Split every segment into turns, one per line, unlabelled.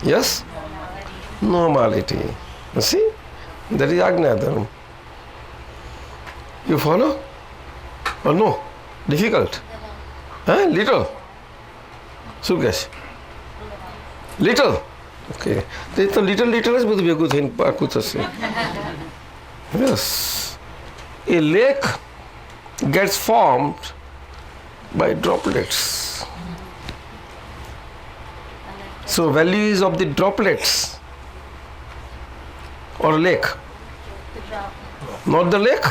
Yes? Normality. You see? That is Agnya Dharma. You follow? Or no? Difficult? Huh? Little? શું કહે છે? Little? Okay. તે તો little જ બધું ભેગું થઈને પાકું થશે. Yes. A lake gets formed by droplets. So value is of the droplets or lake? Not the lake?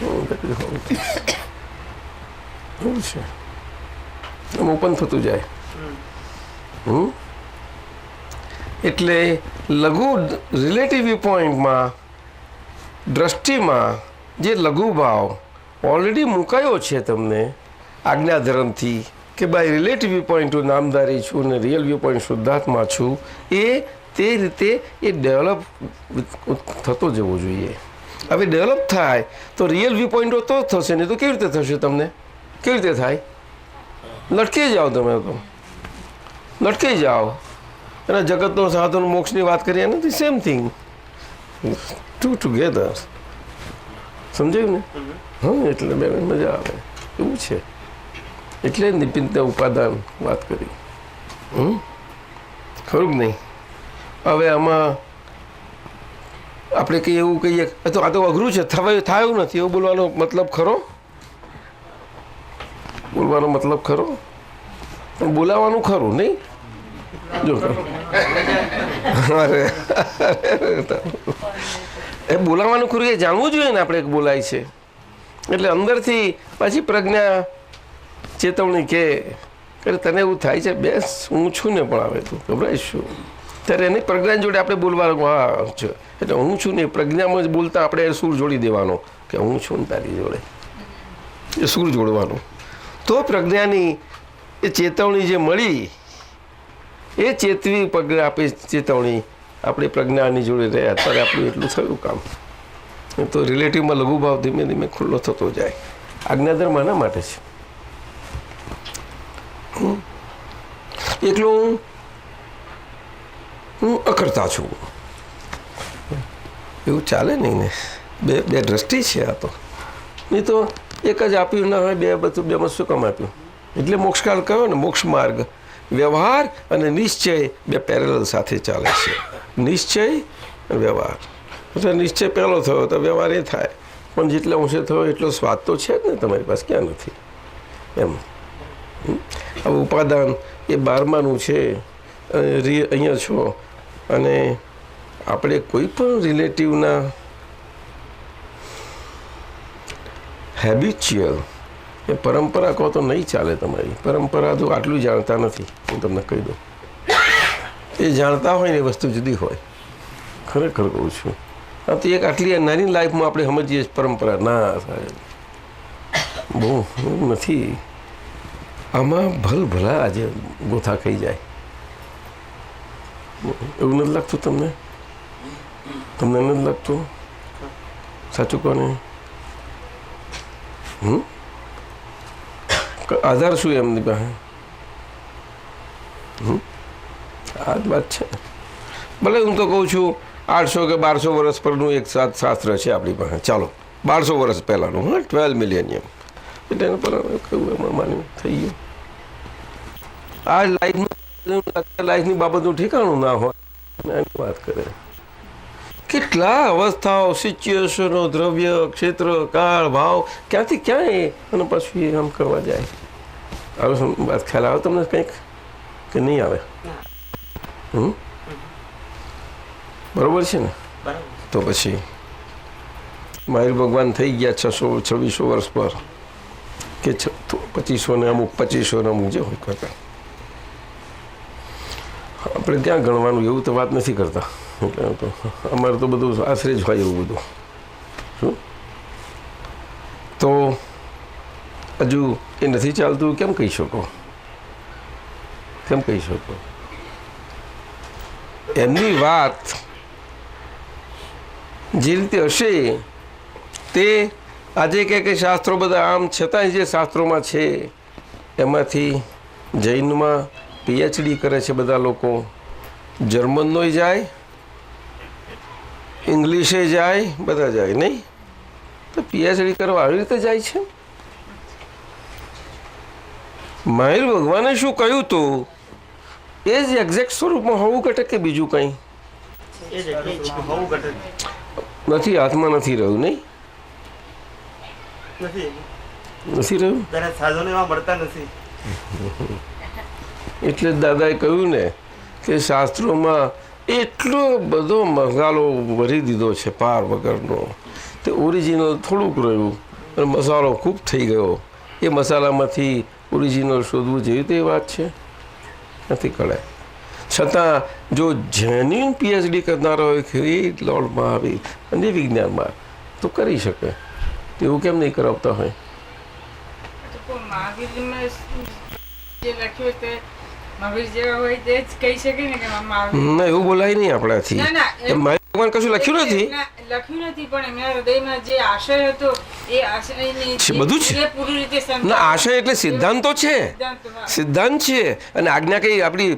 Oh, that is how it is. એવું છે. આમ ઓપન થતું જાય. એટલે લઘુ રિલેટિવ વ્યૂ પોઈન્ટમાં દ્રષ્ટિમાં જે લઘુભાવ ઓલરેડી મુકાયો છે તમને આજ્ઞાધર્મથી કે બાય રિલેટિવ વ્યૂ પોઈન્ટ હું નામધારી છું અને રિયલ વ્યૂ પોઈન્ટ શુદ્ધાત્મા છું, એ તે રીતે એ ડેવલપ થતો જવો જોઈએ. હવે ડેવલપ થાય તો રિયલ વ્યૂ પોઈન્ટો તો થશે, નહીં તો કેવી રીતે થશે? તમને કેવી રીતે થાય? લટકી જાઓ તમે તો, લટકી જાઓ. અને જગતનો સાધન મોક્ષની વાત કરીએ નથી, સેમ થિંગ, ટુ ટુગેધર. સમજાયું ને? હા, એટલે બે મજા આવે એવું છે. એટલે નિપિનતા ઉપાદાન વાત કરી. ખરું કે નહીં? હવે આમાં આપણે કંઈ એવું કહીએ તો આ તો અઘરું છે, થયું નથી એવું બોલવાનો મતલબ ખરો? બોલવાનો મતલબ ખરો? પણ બોલાવાનું ખરું નહીં? જો એ બોલાવાનું ખરું એ જાણવું જોઈએ ને આપણે બોલાય છે. એટલે અંદરથી પાછી પ્રજ્ઞા ચેતવણી કે તને એવું થાય છે બેસ હું છું ને, પણ આવે તું ગભરાઈશ શું? ત્યારે એની પ્રજ્ઞા જોડે આપણે બોલવાનું. હા, એટલે હું છું ને પ્રજ્ઞામાં જ બોલતા આપણે સૂર જોડી દેવાનો કે હું છું ને તારી જોડે, એ સૂર જોડવાનું. તો પ્રજ્ઞાની એ ચેતવણી જે મળી એ ચેતવી પગ આપે ચેતવણી આપણી પ્રજ્ઞાની જોડે રહ્યા, અત્યારે આપણું એટલું થયું કામ. તો રિલેટિવમાં લઘુભાવ ધીમે ધીમે ખુલ્લો થતો જાય. આજ્ઞાધર્મ આના માટે છે. એકલો હું અકર્તા છું એવું ચાલે નહીં ને. બે દ્રષ્ટિ છે આ તો. નહીં તો એક જ આપ્યું ના હોય, બેમાં શું કામ આપ્યું? એટલે મોક્ષકાળ કયો ને, મોક્ષ માર્ગ વ્યવહાર અને નિશ્ચય બે પેરેલલ સાથે ચાલે છે. નિશ્ચય અને વ્યવહાર. એટલે નિશ્ચય પહેલો થયો તો વ્યવહાર એ થાય, પણ જેટલા ઊંચે થયો એટલો સ્વાદ તો છે જ ને તમારી પાસે, ક્યાં નથી એમ. હવે ઉપાદાન એ 12માનું છે, અહીંયા છો, અને આપણે કોઈ પણ રિલેટિવના હેબિચ્યુઅલ એ પરંપરા કહો તો નહીં ચાલે. તમારી પરંપરા તો આટલું જાણતા નથી, હું તમને કહી દઉં. એ જાણતા હોય ને એ વસ્તુ જુદી હોય. ખરેખર કહું છું. આ તો એક આટલી નાની લાઈફમાં આપણે સમજીએ પરંપરા. ના સાહેબ, બહુ નથી. આમાં ભલા આજે ગોથા ખાઈ જાય. એવું નથી લાગતું તમને? તમને નથી લાગતું? સાચું કોને? આધાર શું એમની પાસે? આ જ વાત છે. ભલે હું તો કહું છું 800 કે 1200 વર્ષ પરનું એક શાસ્ત્ર છે આપણી પાસે. ચાલો 1200 વર્ષ પહેલાંનું, હા, 12 મિલિયનિયમ. એટલે એના પર કહ્યું એમાં માન્યું થઈ ગયું. આ લાઈફની બાબતનું ઠેકાણું ના હોય એની વાત કરે. કેટલા અવસ્થાઓ, સિચ્યુએશનો, દ્રવ્ય, ક્ષેત્ર, કાળ, ભાવ, ક્યાંથી ક્યાંય, અને પછી આમ કરવા જાય. હવે વાત ખ્યાલ આવે તમને કંઈક કે નહીં આવે? બરોબર છે ને? તો પછી મહાવીર ભગવાન થઈ ગયા 600-2600 વર્ષ પર, કે 2500 ને અમુક 2500 ને અમુક જે હોય કરતા. આપણે ક્યાં ગણવાનું એવું તો વાત નથી કરતા. એટલે તો અમારે તો બધું આશરે જ હોય એવું બધું. શું તો હજુ એ નથી ચાલતું કેમ કહી શકો? કેમ કહી શકો? એમની વાત જે રીતે હશે તે આજે કે શાસ્ત્રો બધા આમ છતાંય જે શાસ્ત્રોમાં છે એમાંથી જૈનમાં PhD કરે છે બધા લોકો, જર્મનનોય જાય, ઇંગ્લિશે જાય, બધા જાય નહીં? તો PhD કરવા આવી રીતે જાય છે. મહાવીર ભગવાને શું કહ્યું હતું એ જ એક્ઝેક્ટ સ્વરૂપમાં હોવું ઘટે કે બીજું કંઈ નથી? હાથમાં નથી રહ્યું નહીં? નથી રહ્યું એટલે દાદાએ કહ્યું ને કે શાસ્ત્રોમાં એટલો બધો મસાલો ભરી દીધો છે પાર વગરનો, તે ઓરિજિનલ થોડુંક રહ્યું અને મસાલો ખૂબ થઈ ગયો. એ મસાલામાંથી ઓરિજિનલ શોધવું જેવી તે વાત છે નથી કળાય. છતાં જો જેન્યુઇન PhD કરનારો હોય કે એ લોર્ડમાં આવી અને વિજ્ઞાનમાં તો કરી શકે. એવું કેમ નહીં કરાવતા હોય? ના, એવું બોલાય નહીં આપણાથી. ભગવાન કશું લખ્યું નથી, પણ એમના હૃદયમાં જે આશય હતો એ આશય બધું છે. ના, આશય એટલે સિદ્ધાંતો છે, સિદ્ધાંત છે. અને આજ્ઞા કઈ આપણી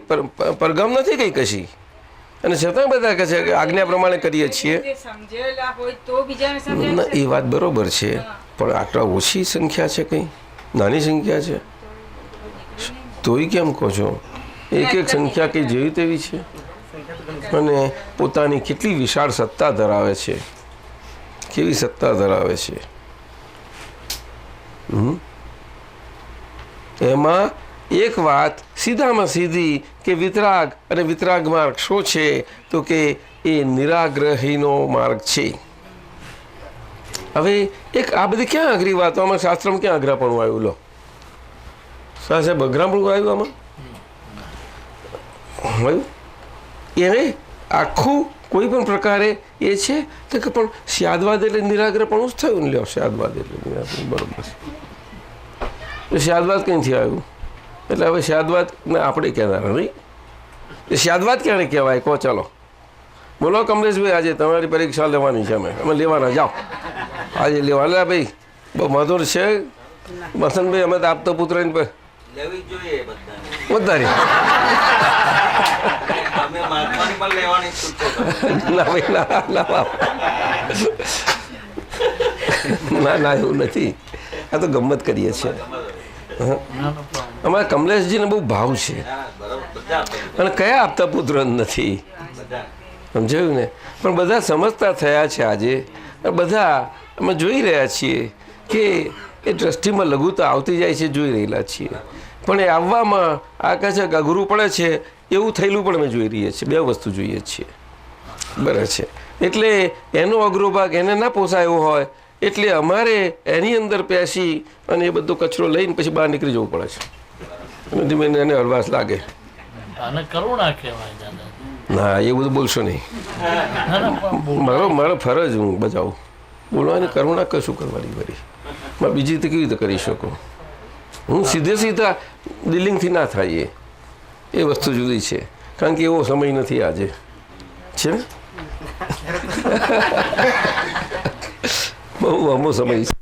પરગમ નથી કઈ કશી, અને છતાં બધા કહે છે કે આજ્ઞા પ્રમાણે કરીએ છીએ. એ વાત બરોબર છે, પણ આટલા ઓછી સંખ્યા છે, કઈ નાની સંખ્યા છે, તોય કેમ કહો છો એક એક સંખ્યા કઈ જેવી તેવી છે, અને પોતાની કેટલી વિશાળ સત્તા ધરાવે છે, કેવી સત્તા ધરાવે છે. એમાં એક વાત સીધામાં સીધી કે વિતરાગ, અને વિતરાગ માર્ગ શું છે તો કે એ નિરાગ્રહીનો માર્ગ છે. હવે એક આ બધી ક્યાં અઘરી વાતો, આમાં શાસ્ત્રમાં ક્યાં અઘરાપણું આવ્યું? લો સાહેબ, અઘરાપણું આવ્યું આમાં આવ્યું? એને આખું કોઈ પણ પ્રકારે એ છે તો કે પણ સ્યાદવાદ એટલે નિરાગ્રપણું જ થયું ને. લ્યો, સ્યાદવાદ એટલે નિરાગ્રહ, બરોબર છે. સ્યાદવાદ કંઈથી આવ્યું? એટલે હવે સ્યાદવાદને આપણે કહેનારા નહીં. એ સ્યાદવાદ ક્યારે કહેવાય કહો? ચાલો બોલો કમલેશભાઈ, આજે તમારી પરીક્ષા લેવાની છે, અમે લેવાના. જાઓ આજે લેવાના ભાઈ, બહુ મધુર છે. વસંતભાઈ, અમે તો આપતો પુત્રની પર બધાની ના ના, એવું નથી. આ તો ગમત કરીએ છીએ. અમારા કમલેશજીને બહુ ભાવ છે, અને કયા આપતા પુત્ર નથી, સમજાયું ને? પણ બધા સમજતા થયા છે આજે. બધા અમે જોઈ રહ્યા છીએ કે એ દ્રષ્ટિમાં લઘુતા આવતી જાય છે, જોઈ રહેલા છીએ. પણ એ આવવામાં આ કહે છે કે અઘરું પડે છે, એવું થયેલું પણ અમે જોઈ રહીએ છીએ. બે વસ્તુ જોઈએ છીએ, બરાબર છે. એટલે એનો અઘરો ભાગ એને ના પોસાયો હોય, એટલે અમારે એની અંદર પેસી અને એ બધો કચરો લઈને પછી બહાર નીકળી જવું પડે છે. અને ધીમે એને હળવાશ લાગે. ના, એ બધું બોલશો નહીં. મારો ફરજ હું બજાવું, બોલવાની. કરુણા કશું કરવાની વળી મારે બીજી રીતે કેવી રીતે કરી શકું? હું સીધા ડીલિંગથી ના થાય, એ વસ્તુ જુદી છે. કારણ કે એવો સમય નથી આજે, છે ને? બહુ લાંબો સમય છે.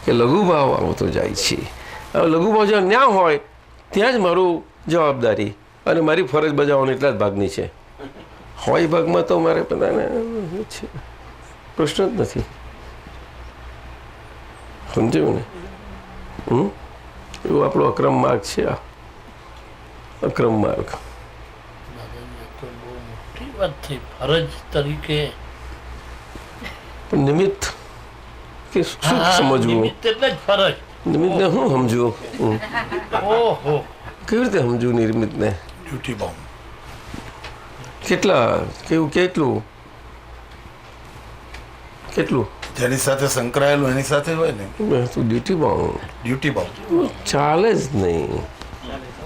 કે લઘુભાવ આવતો જાય છે. હવે લઘુભાવ જ્યાં ન્યા હોય ત્યાં જ મારું જવાબદારી અને મારી ફરજ બજાવવાની એટલા જ ભાગની છે. હોય ભાગમાં તો મારે બધાને છે, પ્રશ્ન જ નથી. સમજ્યું ને? એવું આપણો અક્રમ માર્ગ છે. આ અક્રમ માર્ગ
ફરજ તરીકે
નિમિત્ત કે શું સમજવું?
ફરજ
નિમિત્તને શું સમજવું? કેવી રીતે સમજવું નિમિત્તને?
ડ્યુટી બાઉન્ડ
કેટલું
જેની સાથે સંકળાયેલું એની સાથે હોય ને,
તું ડ્યુટી બાઉન્ડ ચાલે જ નહીં.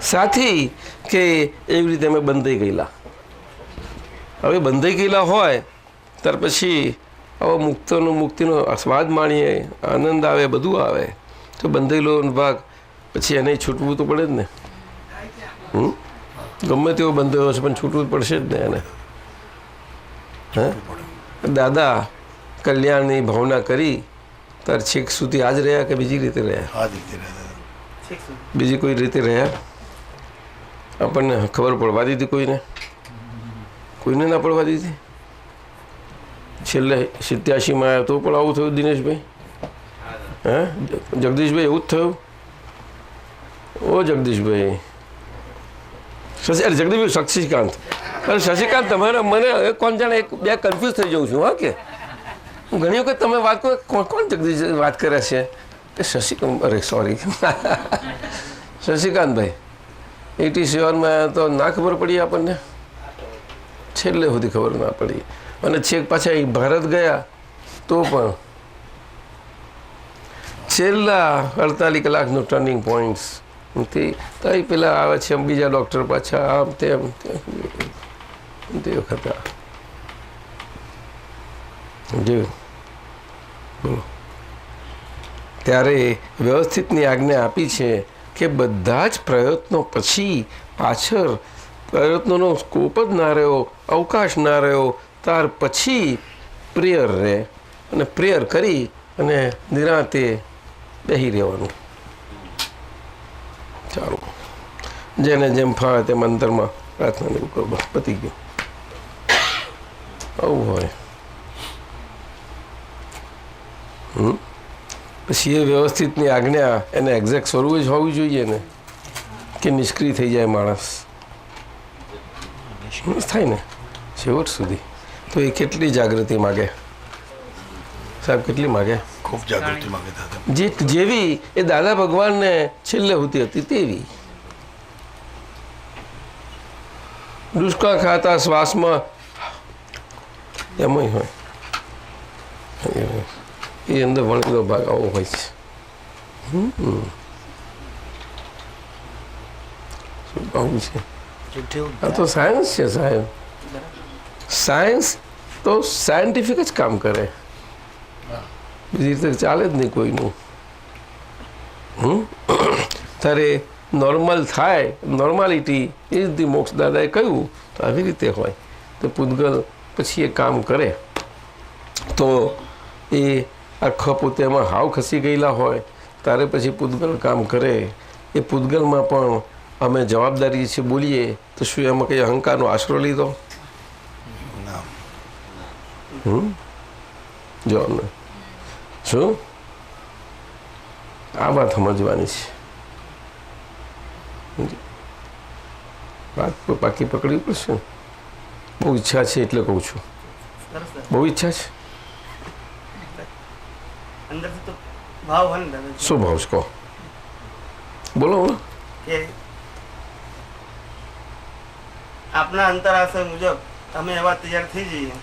સાથી કે એવી રીતે અમે બંધાઈ ગયેલા. હવે બંધાઈ ગયેલા હોય ત્યાર પછી હવે મુક્તિનો સ્વાદ માણીએ, આનંદ આવે, બધું આવે, તો બંધાયેલો ભાગ પછી એને છૂટવું તો પડે જ ને. ગમે તેવો બંધાયો છે પણ છૂટવું જ પડશે જ ને એને. હે દાદા કલ્યાણની ભાવના કરી તાર છેક સુધી આ જ રહ્યા કે બીજી રીતે રહ્યા?
આ જ રીતે રહેતા.
બીજી કોઈ રીતે રહ્યા આપણને ખબર પડવા દીધી? કોઈને ના પડવા દીધી? છેલ્લે 87માં આવ્યા તો પણ આવું થયું દિનેશભાઈ? હે જગદીશભાઈ એવું જ થયું? ઓ જગદીશભાઈ, જગદીશભાઈ શશિકાંત, અરે શશિકાંત તમારે મને કોણ જાણે બે કન્ફ્યુઝ થઈ જાઉં છું. હા કે હું ઘણી વખત તમે વાત કરો કોણ જગદીશ વાત કરે છે કે શશિકાંત, અરે સોરી શશિકાંતભાઈ 87માં તો ના ખબર પડી આપણને, છેલ્લે સુધી ખબર ના પડી. અને છેક પાછા ભારત ગયા તો પણ છેલ્લા 48 કલાકનું ટર્નિંગ પોઈન્ટ્સ તે કઈ પેલા આવે છે બીજા ડૉક્ટર પાછા આમ તેમ તે વખત જોયું. બોલો ત્યારે વ્યવસ્થિતની આજ્ઞા આપી છે કે બધા જ પ્રયત્નો પછી પાછળ પ્રયત્નોનો સ્કોપ જ ના રહ્યો, અવકાશ ના રહ્યો, ત્યાર પછી પ્રેયર રહે અને પ્રેયર કરી અને નિરાંતે બેસી રહેવાનું. ચાલો, જેને જેમ ફાવે તેમ અંતરમાં પ્રાર્થના એવું કરો, બસ પતી ગયું. આવું હોય પછી એ વ્યવસ્થિતની આજ્ઞા એને એક્ઝેક્ટ સ્વરૂપ જ હોવું જોઈએ ને, કે નિષ્ક્રિય થઈ જાય માણસ. થાય ને છેવટ સુધી. તો એ કેટલી જાગૃતિ માગે સાહેબ, કેટલી માગે?
ખૂબ જાગૃતિ માંગે દાદા.
જેવી એ દાદા ભગવાનને છેલ્લે હોતી હતી તેવી. દુષ્કાળ ખાતા શ્વાસમાં એમાંય હોય, એ અંદર વણેલો ભાગ આવો હોય છે. શું કહું છે? આ તો સાયન્સ છે સાહેબ. સાયન્સ તો સાયન્ટિફિક જ કામ કરે, બીજી રીતે ચાલે જ નહીં કોઈનું. ત્યારે નોર્મલ થાય, નોર્માલિટી ઇઝ ધી મોક્ષ દાદાએ કહ્યું તો આવી રીતે હોય. તો પૂતગલ પછી એ કામ કરે તો એ આખા પોતે એમાં હાવ ખસી ગયેલા હોય ત્યારે પછી પૂતગલ કામ કરે. એ પૂતગલમાં પણ અમે જવાબદારી છે બોલીએ તો શું એમાં કંઈ અહંકારનો આશરો લીધો? જો અમને શું આ વાત સમજવાની છે. વાત બાકી પકડવી પડશે. બહુ ઈચ્છા છે એટલે કહું છું, બહુ ઈચ્છા છે. શું ભાવ છે કહો, બોલો બોલો.
આપના અંતરાશય મુજબ અમે એવા તૈયાર થઈ જઈએ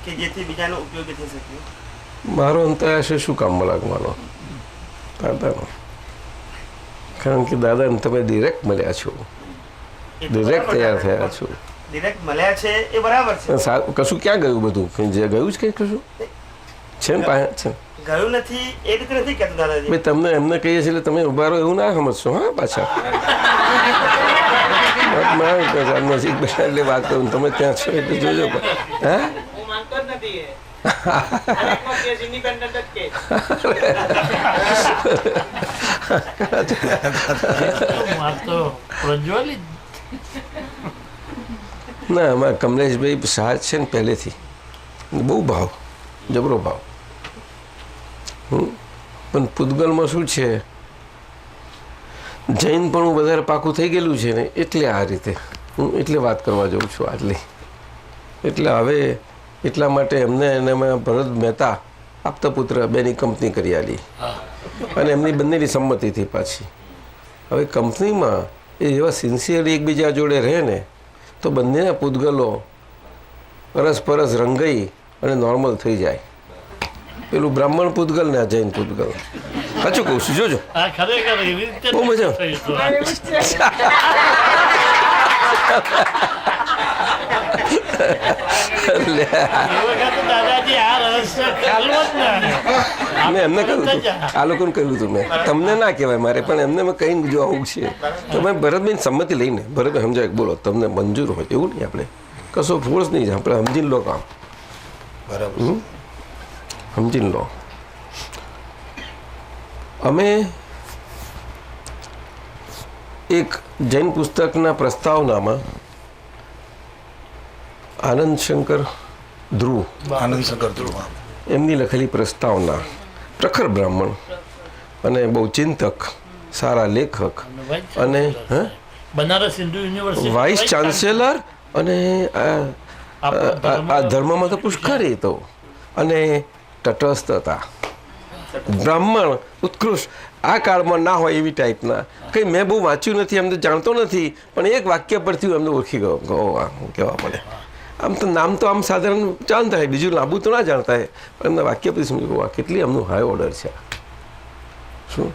કે જેથી બીજાનો ઉપયોગી થઈ શકે.
મારો અંતરાશય શું કામમાં લાગવાનો? દાદાનો. કારણ કે દાદાને તમે ડિરેક્ટ મળ્યા છો, ડિરેક્ટ તૈયાર થયા છો.
ડિરેક્ટ મળ્યા છે એ બરાબર છે.
કશું ક્યાં ગયું? બધું જે ગયું જ કંઈ કશું છે ને પાસે છે.
ગયું નથી એ રીતે નથી કહેતો દાદાજી.
ભાઈ તમને એમને કહીએ છીએ એટલે તમે ઉભા રહો એવું ના સમજશો. હા પાછા નજીક બેઠા એટલે વાત કરું, તમે ત્યાં છો એટલે જોજો. હા ના, અમારા કમલેશભાઈ સાજ છે ને પહેલેથી બહુ ભાવ, જબરો ભાવ. પણ પૂતગલમાં શું છે, જૈન પણ વધારે પાકું થઈ ગયેલું છે ને એટલે આ રીતે હું એટલે વાત કરવા જાઉં છું આટલી. એટલે હવે એટલા માટે એમને અને મેં ભરત મહેતા આપતા પુત્ર બેની કંપની કરી આલી અને એમની બંનેની સંમતિથી પાછી. હવે કંપનીમાં એ એવા સિન્સિયરલી એકબીજા જોડે રહે ને તો બંનેના પૂતગલો પરસ્પરસ રંગાઈ અને નોર્મલ થઈ જાય. પેલું બ્રાહ્મણ પૂતગલ ને આ જૈન પૂતગલ. સાચું કહું છું, જોજો બહુ મજા.
દાદાજી આ રહસ્ય ખ્યાલમાં જ ના
મેં એમને કહ્યું હતું, આ લોકોને કહ્યું હતું મેં, તમને ના કહેવાય મારે, પણ એમને મેં કહીને જો આવું છે તો મેં ભરતભાઈ સંમતિ લઈને ભરતભાઈ સમજાય બોલો તમને મંજૂર હોય એવું નહીં, આપણે કશો ફોર્સ નહીં, આપણે સમજીને લો કામ,
બરાબર.
સમજીને લો. અમે એક જૈન પુસ્તકના પ્રસ્તાવનામાં આનંદ શંકર ધ્રુવ
આનંદ શંકર ધ્રુવ.
એમની લખેલી પ્રસ્તાવના, પ્રખર બ્રાહ્મણ અને બહુ ચિંતક, સારા લેખક અને
Banaras Hindu university
vice chancellor અને આ ધર્મમાં તો પુષ્કળ એ તો, અને તટસ્થ હતા, બ્રાહ્મણ ઉત્કૃષ્ટ, આ કાળમાં ના હોય એવી ટાઈપના. કંઈ મેં બહુ વાંચ્યું નથી, એમ તો જાણતો નથી, પણ એક વાક્ય પરથી હું એમને ઓળખી ગયો કહેવા પડે. આમ તો નામ તો આમ સાધારણ જાણતા હોય, બીજું લાંબુ તો ના જાણતા હોય, પણ એમના વાક્ય પછી સમજ્યું કેટલી એમનું હાઈ ઓર્ડર છે. શું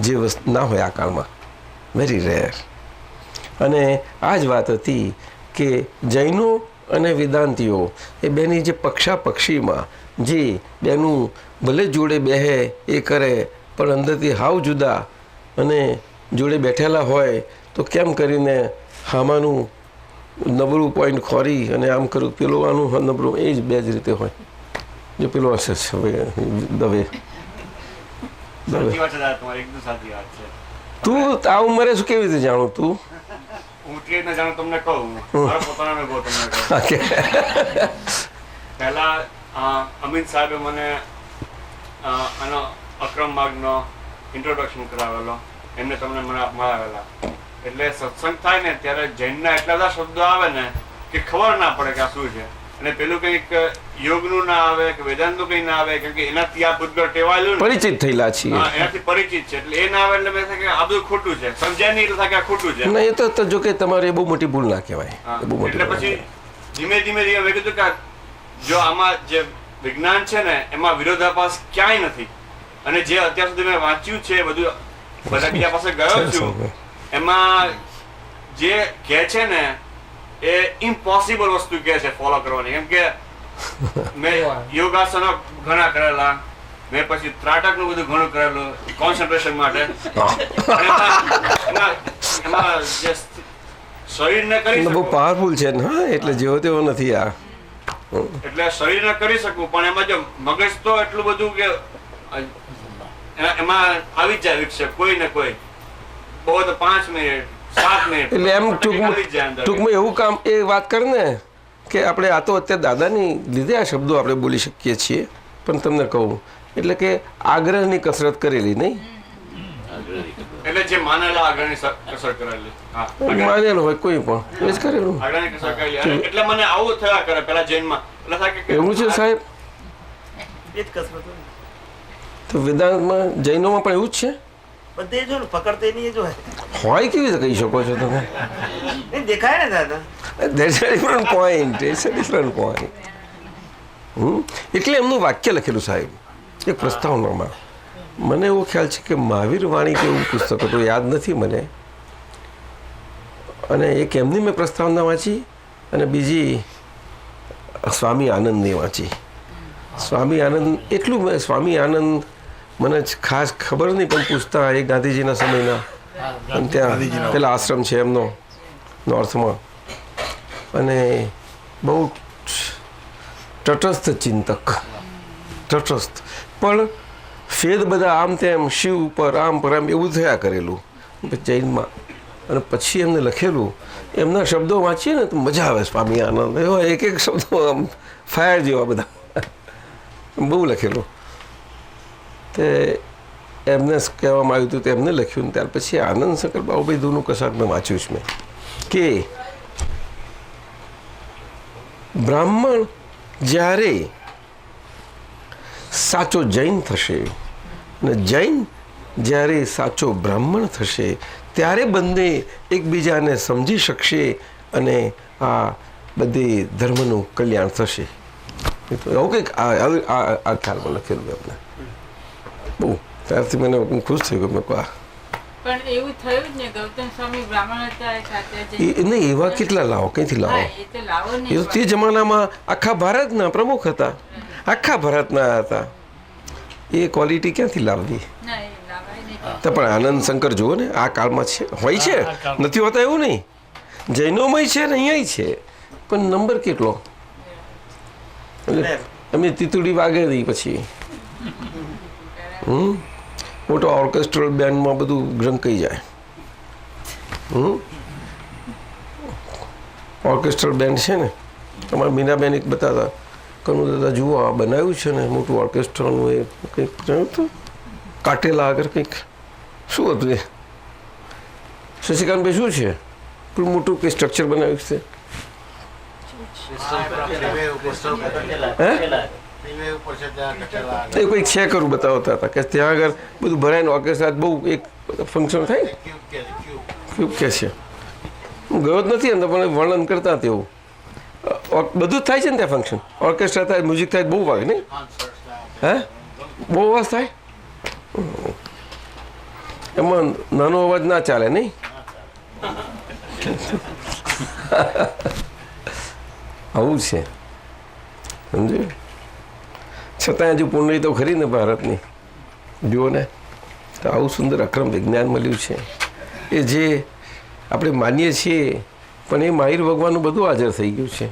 જે વસ્તુ ના હોય આ કાળમાં, વેરી રેર. અને આ જ વાત હતી કે જૈનો અને વેદાંતિઓ એ બેની જે પક્ષાપક્ષીમાં જે બેનું ભલે જોડે બેહે એ કરે, પણ અંદરથી હાવ જુદા, અને જોડે બેઠેલા હોય તો કેમ કરીને હામાનું નબળું પોઈન્ટ ખોરી અને આમ કરું પેલું આનું નબળું, એ જ બે જ રીતે હોય. જો પેલો હશે દવે
સાચી વાત છે દાદા, તમારી એકદમ સાચી વાત છે.
તું આ ઉંમરે શું કેવી રીતે જાણું તું?
હું કેવી રીતના જાણું તમને કહું, મારો પોતાનો અનુભવ તમને કહું. પહેલા અમિત સાહેબે મને આનો અક્રમ માર્ગનો ઇન્ટ્રોડક્શન કરાવેલો, એમને તમને મને મળાવેલા. એટલે સત્સંગ થાય ને ત્યારે જૈનના એટલા બધા શબ્દો આવે ને કે ખબર ના પડે કે આ શું છે. અને પેલું કંઈક યોગનું ના આવે કે વેદાંતનું કંઈ ના આવે, કેમ કે એનાથી આ ભૂતગળ ટેવાયેલું ને,
પરિચિત થયેલા છીએ.
એનાથી પરિચિત છે, એટલે એ ના આવે એટલે મેં થાય કે આ બધું ખોટું છે, સમજાય નહીં એટલે થાય કે આ ખોટું છે.
ના, એ તો જો કે તમારે એ બહુ મોટી ભૂલ ના કહેવાય. એ બહુ મોટી
એટલે પછી ધીમે ધીમે મેં કીધું કે જો આમાં જે વિજ્ઞાન છે ને એમાં વિરોધાભાસ ક્યાંય નથી. અને જે અત્યાર સુધી મેં વાંચ્યું છે બધું, બધા બીજા પાસે ગયો છું, એમાં જે કહે છે ને એ ઇમ્પોસિબલ વસ્તુ કહે છે ફોલો કરવાની. કેમ કે મેં યોગાસનો ઘણા કરેલા, મેં પછી ત્રાટકનું બધું ઘણું કરેલું કોન્સન્ટ્રેશન માટે. એમાં જે શરીરને કરી
બહુ પાવરફુલ છે ને, હા, એટલે જેવો તેવો નથી આ.
એટલે શરીરને કરી શકું, પણ એમાં જો મગજ તો એટલું બધું કે એમાં આવી જ જાય વિક્ષેપ, કોઈ ને કોઈ, બહુ તો 5 મિનિટ 7 મિનિટ,
એટલે એમ ટૂંકમાં એવું કામ એ વાત કરે ને કે આપણે આ તો અત્યારે દાદાની લીધે આ શબ્દો આપણે બોલી શકીએ છીએ, પણ તમને કહું એટલે કે આગ્રહની કસરત કરેલી નહીં,
એટલે જે માનેલા આગળની કસરત કરેલી,
માનેલું હોય કોઈ પણ એ જ કરેલું.
આગળની કસરત કરેલી. એટલે મને આવું થયા કરે પેલા જૈનમાં, એટલે થાય કે
એવું છે સાહેબ?
એ જ કસરત હોય.
તો વેદાંતમાં જૈનોમાં પણ એવું જ છે?
બધે જો ને પકડતે નહીં જો
હોય કેવી રીતે કહી શકો છો તમે?
નહીં દેખાય ને દાદા.
That's a different point. It's a different point. એટલે એમનું વાક્ય લખેલું સાહેબ એક પ્રસ્તાવનામાં. મને એવો ખ્યાલ છે કે મહાવીર વાણી કે એવું પુસ્તક હતું, યાદ નથી મને. અને એક એમની મેં પ્રસ્તાવના વાંચી અને બીજી સ્વામી આનંદની વાંચી. સ્વામી આનંદ એટલું મેં સ્વામી આનંદ મને ખાસ ખબર નહીં, પણ પૂછતા એ ગાંધીજીના સમયના, અને ત્યાં પેલા આશ્રમ છે એમનો નોર્થમાં, અને બહુ તટસ્થ ચિંતક, તટસ્થ, પણ ફેદ બધા આમ તેમ શિવ પર આમ પર આમ એવું થયા કરેલું જૈનમાં. અને પછી એમને લખેલું, એમના શબ્દો વાંચીએ ને તો મજા આવે. સ્વામી આનંદ એવા એક એક શબ્દો આમ ફાયર જેવા બધા બહુ લખેલું. તે એમને કહેવામાં આવ્યું હતું, એમને લખ્યું ને ત્યાર પછી આનંદ શંકર બાબુભાઈ ધૂનું કશાક મેં વાંચ્યું છે મેં કે બ્રાહ્મણ જ્યારે સાચો જૈન થશે ને જૈન જ્યારે સાચો બ્રાહ્મણ થશે ત્યારે બંને એકબીજાને સમજી શકશે અને આ બધી ધર્મનું કલ્યાણ થશે. એવું કંઈક આ ખ્યાલમાં લખેલું એમને. બહુ ત્યારથી મને હું ખુશ થઈ ગયો. મેં કહું
પણ એવું થયું જ ને, ગૌતમ સ્વામી બ્રાહ્મણ હતા સાથે
નહીં એવા કેટલા લાવો, ક્યાંથી લાવો?
હા, એ તો લાવો
એ
ને
તો તે જમાનામાં આખા ભારતના પ્રમુખ હતા, આખા ભારતના હતા. એ ક્વોલિટી ક્યાંથી લાવવી?
ના, એ લાવાય નહીં.
તો પણ આનંદ શંકર જુઓ ને, આ કાળમાં છે, હોય છે,
આ કાળમાં.
નથી હોતા એવું નહીં. જૈનોમય છે ને અહીંયાય છે, પણ નંબર કેટલો? એટલે અમે તીતુડી વાગે નહીં પછી મોટો ઓર્કેસ્ટ્રલ બેન્ડમાં બધું ગ્રંકાઈ જાય. ઓર્કેસ્ટ્રલ બેન્ડ છે ને, તમારા મીનાબેન એક બતાતા, કનુ દાદા જુઓ આ બનાવ્યું છે ને મોટું ઓર્કેસ્ટ્રાનું, એ કંઈક જોયું હતું કાટેલા આગળ કંઈક શું હતું એ? શશિકાંતભાઈ શું છે પેલું મોટું કંઈ સ્ટ્રક્ચર બનાવ્યું છે? એ કોઈક છે કરું બતાવતા હતા કે ત્યાં આગળ બધું ભરાઈને ઓર્કેસ્ટ્રા બહુ એક ફંક્શન થાય ને, ક્યુબ કે છે. હું ગયો જ નથી અંદર, પણ વર્ણન કરતા તેવું બધું જ થાય છે ને ત્યાં ફંક્શન. ઓર્કેસ્ટ્રા થાય, મ્યુઝિક થાય, બહુ વાગે નહીં? હે, બહુ અવાજ થાય એમાં, નાનો અવાજ ના ચાલે નહીં? આવું છે સમજ્યું. છતાં હજુ પુણ્ય તો ખરી ને ભારતની, જુઓ ને. તો આવું સુંદર અક્રમ વિજ્ઞાન મળ્યું છે, એ જે આપણે માનીએ છીએ, પણ એ માહિર ભગવાનનું બધું હાજર થઈ ગયું છે.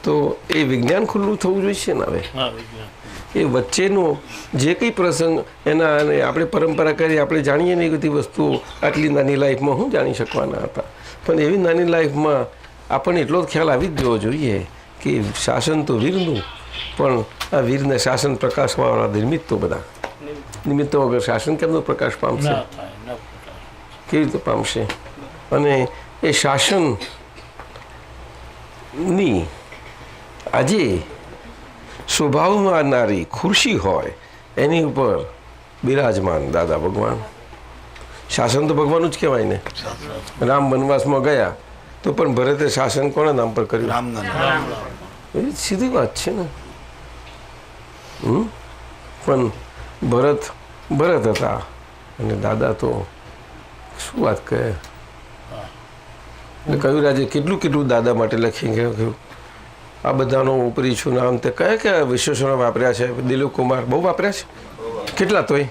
તો એ વિજ્ઞાન ખુલ્લું થવું જોઈએ ને. હવે એ વચ્ચેનો જે કંઈ પ્રસંગ એના, અને આપણે પરંપરા કરી આપણે જાણીએ ને એ બધી વસ્તુઓ આટલી નાની લાઈફમાં શું જાણી શકવાના હતા. પણ એવી નાની લાઈફમાં આપણને એટલો જ ખ્યાલ આવી જ જવો જોઈએ કે શાસન તો વીરનું, પણ આ વીરને શાસન પ્રકાશવાળા નિમિત્તો બધા, નિમિત્તો વગર શાસન કેમનો પ્રકાશ પામશે? કેવી રીતે પામશે? અને એ શાસનની આજે સ્વભાવમાં નારી ખુરશી હોય એની ઉપર બિરાજમાન દાદા ભગવાન. શાસન તો ભગવાનનું જ કહેવાય ને. રામ વનવાસમાં ગયા તો પણ ભરતે શાસન કોના નામ પર કર્યું?
રામના નામ.
એ સીધી વાત છે ને. પણ ભરત હતા અને દાદા તો શું વાત કહે. એટલે કહ્યું રાજે કેટલું દાદા માટે લખી ગયું. આ બધાનો ઉપરી છું નામ તે કયા કયા વિશેષણો વાપર્યા છે? દિલીપ કુમાર બહુ વાપર્યા છે. કેટલા તોય?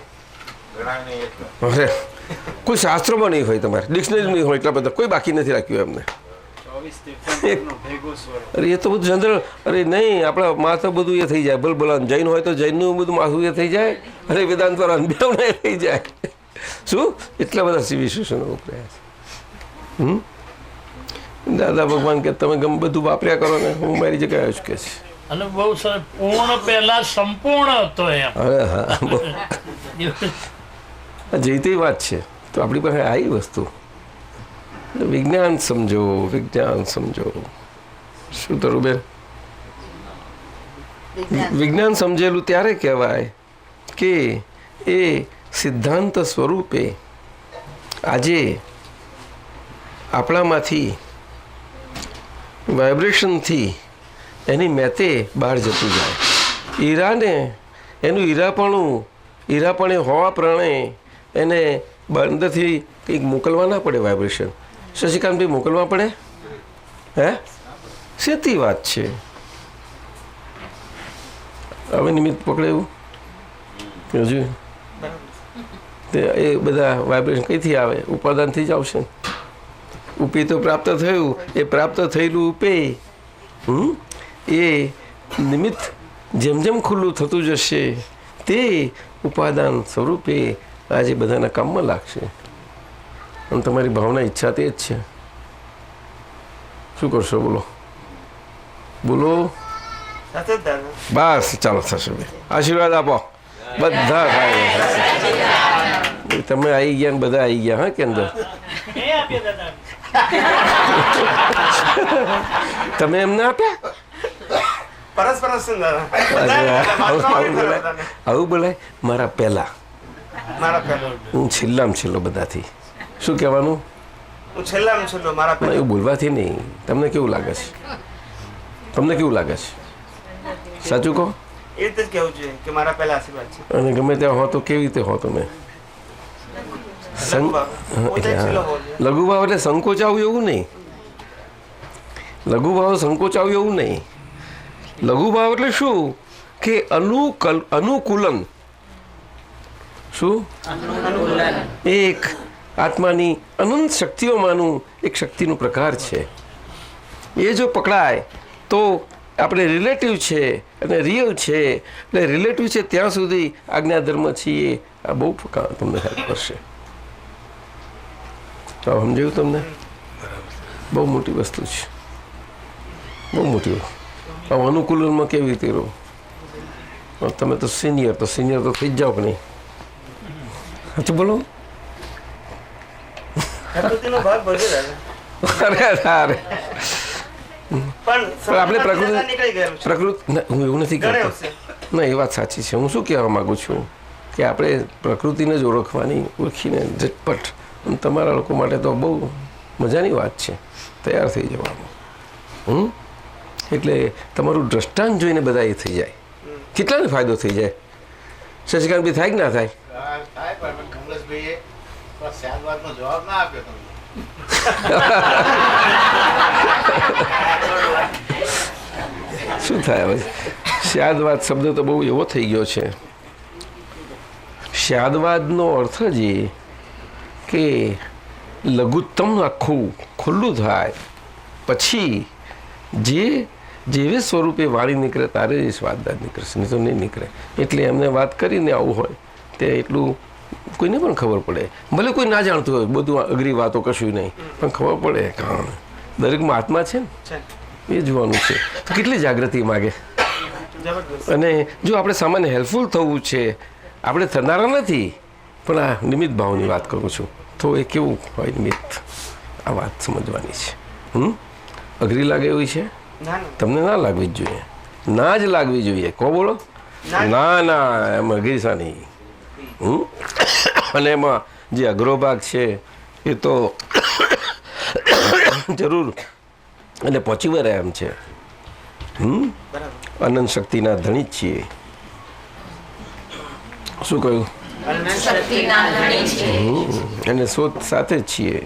અરે કોઈ શાસ્ત્રોમાં નહીં હોય, તમારે ડિક્શનરી નહીં હોય, એટલા બધા કોઈ બાકી નથી રાખ્યું એમને. અરે એ તો બધું જનરલ. અરે નહીં, આપણા માથે બધું એ થઈ જાય ભલભલાન. જૈન હોય તો જૈનનું બધું માથું એ થઈ જાય, અરે વેદાંત વાળા બેવના એ થઈ જાય. શું એટલા બધા વિશેષણો વપરાયા છે. દાદા ભગવાન કે તમે ગમે બધું વાપર્યા કરો ને, હું મારી જગ્યાએ જ કે છે.
અને બહુ સરસ, પૂર્ણ પહેલા સંપૂર્ણ હતો એમ.
અરે હા, જઈતી વાત છે. તો આપણી પાસે આવી વસ્તુ વિજ્ઞાન સમજો, વિજ્ઞાન સમજો. શું તરું બેન? વિજ્ઞાન સમજેલું ત્યારે કહેવાય કે એ સિદ્ધાંત સ્વરૂપે આજે આપણામાંથી વાઇબ્રેશનથી એની મેતે બહાર જતું જાય. હીરાને એનું હીરાપણે હોવા પ્રણે એને અંદરથી કંઈક મોકલવા ના પડે વાઇબ્રેશન. શશિકાંતભાઈ મોકલવા પડે? હે, શેતી વાત છે. હવે નિમિત્ત પકડે એવું હજુ તે એ બધા વાઇબ્રેશન કઈથી આવે? ઉપાદાનથી જ આવશે. ઉપી તો પ્રાપ્ત થયું, એ પ્રાપ્ત થયેલું ઉપે એ નિમિત્ત જેમ જેમ ખુલ્લું થતું જશે તે ઉપાદાન સ્વરૂપે આજે બધાના કામમાં લાગશે. અને તમારી ભાવના ઈચ્છા તે જ છે. શું કરશો? બોલો. બસ ચાલો થશે. આશીર્વાદ આપો બધા. તમે આવી ગયા ને બધા આવી ગયા. હા કે અંદર તમે એમને આપ્યા? આવું બોલાય? મારા પહેલા, હું છેલ્લામાં છેલ્લો બધાથી. શું કહેવાનું? એવું બોલવાથી નહીં. તમને કેવું લાગે છે? સાચું કહો.
એ રીતે જ કહેવું જોઈએ કે મારા પહેલા આશીર્વાદ છે.
અને ગમે ત્યાં હો તો કેવી રીતે હો તમે? સં-
પોતે જ slow બોલે.
લઘુભાવ એટલે સંકોચાવું એવું નહીં. લઘુભાવ સંકોચાવું એવું નહીં. લઘુભાવ એટલે શું કે અનુકૂલન. શું? એક આત્માની અનંત શક્તિઓમાંનું એક શક્તિનું પ્રકાર છે. એ જો પકડાય તો આપણે રિલેટિવ છે અને રિયલ છે. એટલે રિલેટિવ છે ત્યાં સુધી આજ્ઞાધર્મ છીએ આ બહુ તમને હેલ્પ કરશે. તો સમજાયું તમને? બહુ મોટી વસ્તુ છે, બહુ મોટી. હવે અનુકૂલનમાં કેવી રીતે રહો? તમે તો સિનિયર તો થઈ જ જાઓ કે નહીં? સાચું બોલો.
પ્રકૃતિનો ભાગ ભજવે દાદા.
અરે
પણ
આપણે
સમજણ નીકળી ગયેલું છે.
પ્રકૃતિ હું એવું નથી
ઘણે
કહેતો.
વખતે.
ના, એ વાત સાચી છે. હું શું કહેવા માગું છું કે આપણે પ્રકૃતિને જ ઓળખીને ઝટપટ. અને તમારા લોકો માટે તો બહુ મજાની વાત છે તૈયાર થઈ જવાનું. એટલે તમારું દ્રષ્ટાંત જોઈને બધા એ થઈ જાય. કેટલાને ફાયદો થઈ જાય? શશિકાંત બી થાય કે ના થાય?
થાય પણ કમલેશભાઈએ સાત વાતનો જવાબ ના આપ્યો તમને.
શું થાય હવે? સ્યાદવાદ શબ્દ તો બહુ એવો થઈ ગયો છે. સ્યાદવાદનો અર્થ જ એ કે લઘુત્તમ આખું ખુલ્લું થાય પછી જેવી સ્વરૂપે વાણી નીકળે તારે જ સ્વાદદાદ નીકળશે, નહીં તો નહીં નીકળે. એટલે એમને વાત કરીને આવું હોય તે એટલું કોઈને પણ ખબર પડે. ભલે કોઈ ના જાણતું હોય, બધું અઘરી વાતો કશું નહીં, પણ ખબર પડે કારણ દરેકમાં આત્મા છે ને એ જોવાનું છે. તો કેટલી જાગૃતિ માગે.
જબરદસ્ત.
અને જો આપણે સામાન્ય હેલ્પફુલ થવું છે, આપણે થનારા નથી, પણ આ નિમિત્ત ભાવની વાત કરું છું, તો એ કેવું હોય નિમિત્ત? આ વાત સમજવાની છે. અઘરી લાગે એવી છે?
ના ના.
તમને ના લાગવી જ જોઈએ. ના જ લાગવી જોઈએ. કો બોલો? ના એમ અઘરી સાની. અને એમાં જે અઘરો ભાગ છે એ તો જરૂર એટલે પહોંચી વળે એમ છે. અનંત શક્તિના ધણી જ છીએ. શું કહ્યું? એને શોધ સાથે જ છીએ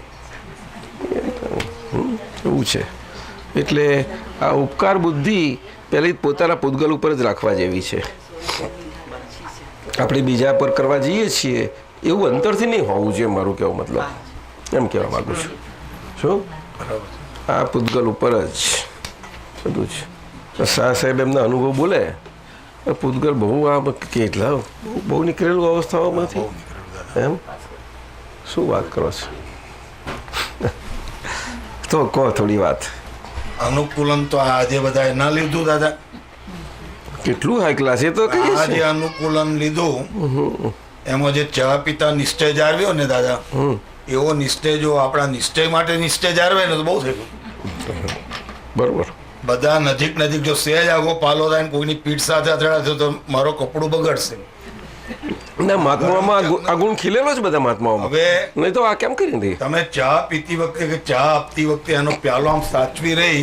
એવું છે. એટલે આ ઉપકાર બુદ્ધિ પહેલી પોતાના પૂતગલ ઉપર જ રાખવા જેવી છે. આપણે બીજા પર કરવા જઈએ છીએ એવું અંતરથી નહીં હોવું જોઈએ, મારું કહેવું મતલબ એમ કહેવા માગું છું. શું? આ પૂતગલ ઉપર જ બધું છે. શાહ સાહેબ એમના અનુભવ બોલે, પૂતગલ બહુ આ કેટલા બહુ નીકળેલું અવસ્થાઓમાંથી. એમ શું વાત કરો છો? તો કહો થોડી વાત.
અનુકૂલન તો આજે બધાએ ના લીધું દાદા.
કેટલું હાઈ ક્લાસ એ તો કહીએ
આ
છીએ.
જે અનુકૂલન લીધું એમાં જે ચા પિતા નિશ્ચય જાળવ્યો ને દાદા, એવો નિશ્ચય જો આપણા નિશ્ચય માટે નિશ્ચય જાળવે ને તો બહુ થઈ ગયું.
બરોબર.
બધા નજીક જો સહેજ આગો પાલો થાય ને કોઈની પીઠ સાથે અથડાશે તો મારો કપડું બગડશે.
ના, મહાત્માઓમાં આ ગુણ ખીલેલો છે બધા મહાત્માઓમાં.
હવે
નહીં તો આ કેમ કરી નથી?
તમે ચા પીતી વખતે કે ચા આપતી વખતે એનો પ્યાલો આમ સાચવી રહી,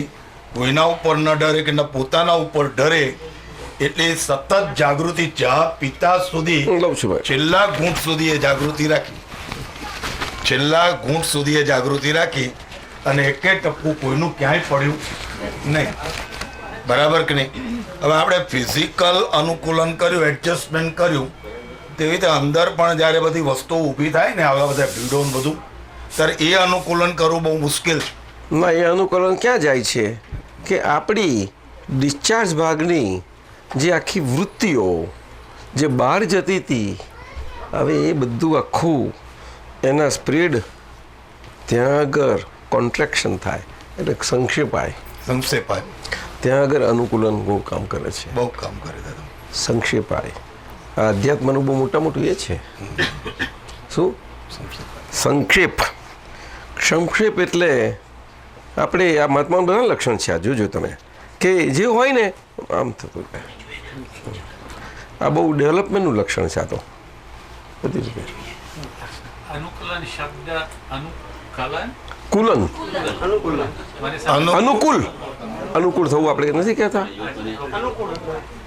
કોઈના ઉપર ન ડરે કે ન પોતાના ઉપર ડરે, એટલે સતત જાગૃતિ ચા પિતા સુધી
લઉં છું ભાઈ.
છેલ્લા ઘૂંટ સુધી એ જાગૃતિ રાખી. છેલ્લા ઘૂંટ સુધી એ જાગૃતિ રાખી અને એકે ટપકું કોઈનું ક્યાંય પડ્યું નહીં. બરાબર કે નહીં? હવે આપણે ફિઝિકલ અનુકૂલન કર્યું, એડજસ્ટમેન્ટ કર્યું, તેવી રીતે અંદર પણ જ્યારે બધી વસ્તુઓ ઊભી થાય ને આવા બધા ભીડો ને બધું, ત્યારે એ અનુકૂલન કરવું બહુ મુશ્કેલ છે.
ના, એ અનુકૂલન ક્યાં જાય છે કે આપણી ડિસ્ચાર્જ ભાગની જે આખી વૃત્તિઓ જે બહાર જતી હતી, હવે એ બધું આખું એના સ્પ્રેડ ત્યાં આગળ કોન્ટ્રેક્શન થાય એટલે સંક્ષેપાય.
સંક્ષેપાય
ત્યાં આગળ અનુકૂલન બહુ કામ કરે છે.
બહુ કામ કરે દાદા.
સંક્ષેપાય આ અધ્યાત્મનું બહુ મોટું એ છે. શું? સંક્ષેપ. સંક્ષેપ એટલે આપણે આ મહાત્માનું બધા લક્ષણ છે. આ જોજો તમે કે જે હોય ને આમ થતું. આ બહુ ડેવલપમેન્ટનું લક્ષણ છે. આ તો બધી રીતે
અનુકૂલન શબ્દ અનુકૂલન
કુલન
અનુકૂલન.
અનુકૂળ થવું આપણે નથી કહેતા.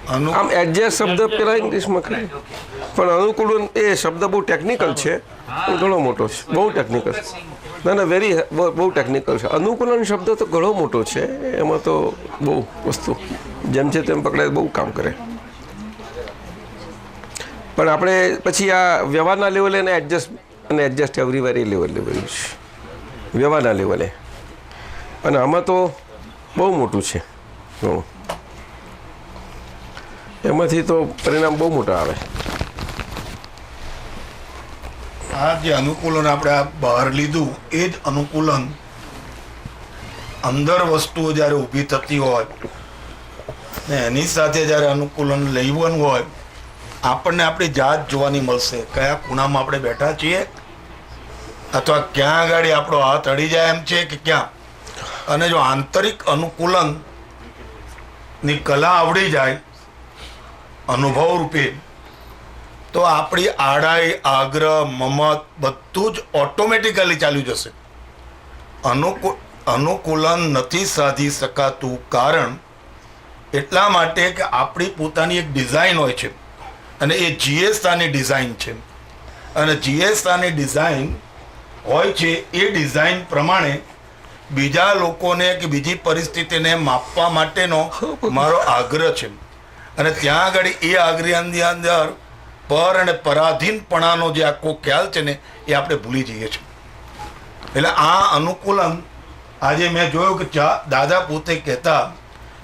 આમ એડજસ્ટ શબ્દ પેલા ઇંગ્લિશમાં કહે, પણ અનુકૂલન એ શબ્દ બહુ ટેકનિકલ છે. ઘણો મોટો છે, બહુ ટેકનિકલ. ના ના વેરી બહુ ટેકનિકલ છે. અનુકૂલન શબ્દ તો ઘણો મોટો છે, એમાં તો બહુ વસ્તુ જેમ છે તેમ પકડાય, બહુ કામ કરે. પણ આપણે પછી આ વ્યવહારના લેવલે એને એડજસ્ટ એવરીવેર એ લેવલે બધું છે, વ્યવહારના લેવલે. અને આમાં તો બહુ મોટું છે ઘણું, એમાંથી તો પરિણામ બહુ મોટા આવે.
આ જે અનુકૂલન આપણે આ બહાર લીધું એ જ અનુકૂલન અંદર વસ્તુઓ જ્યારે ઊભી થતી હોય ને એની સાથે જ્યારે અનુકૂલન લેવાનું હોય, આપણને આપણી જાત જોવાની મળશે, કયા ખૂણામાં આપણે બેઠા છીએ અથવા ક્યાં આગળ આપણો હાથ અડી જાય એમ છે કે ક્યાં. અને જો આંતરિક અનુકૂલન ની કલા આવડી જાય અનુભવ રૂપે, તો આપણી આડાઈ, આગ્રહ, મમત બધું જ ઓટોમેટિકલી ચાલ્યું જશે. અનુકૂલન નથી સાધી શકાતું કારણ એટલા માટે કે આપણી પોતાની એક ડિઝાઇન હોય છે, અને એ જીએસતાની ડિઝાઇન છે. અને જીએસતાની ડિઝાઇન હોય છે, એ ડિઝાઇન પ્રમાણે બીજા લોકોને કે બીજી પરિસ્થિતિને માપવા માટેનો મારો આગ્રહ છે. અને ત્યાં આગળ એ આગ્રહની અંદર પર અને પરાધીનપણાનો જે આખો ખ્યાલ છે ને, એ આપણે ભૂલી જઈએ છીએ. એટલે આ અનુકૂલન આજે મેં જોયું કે દાદા પોતે કહેતા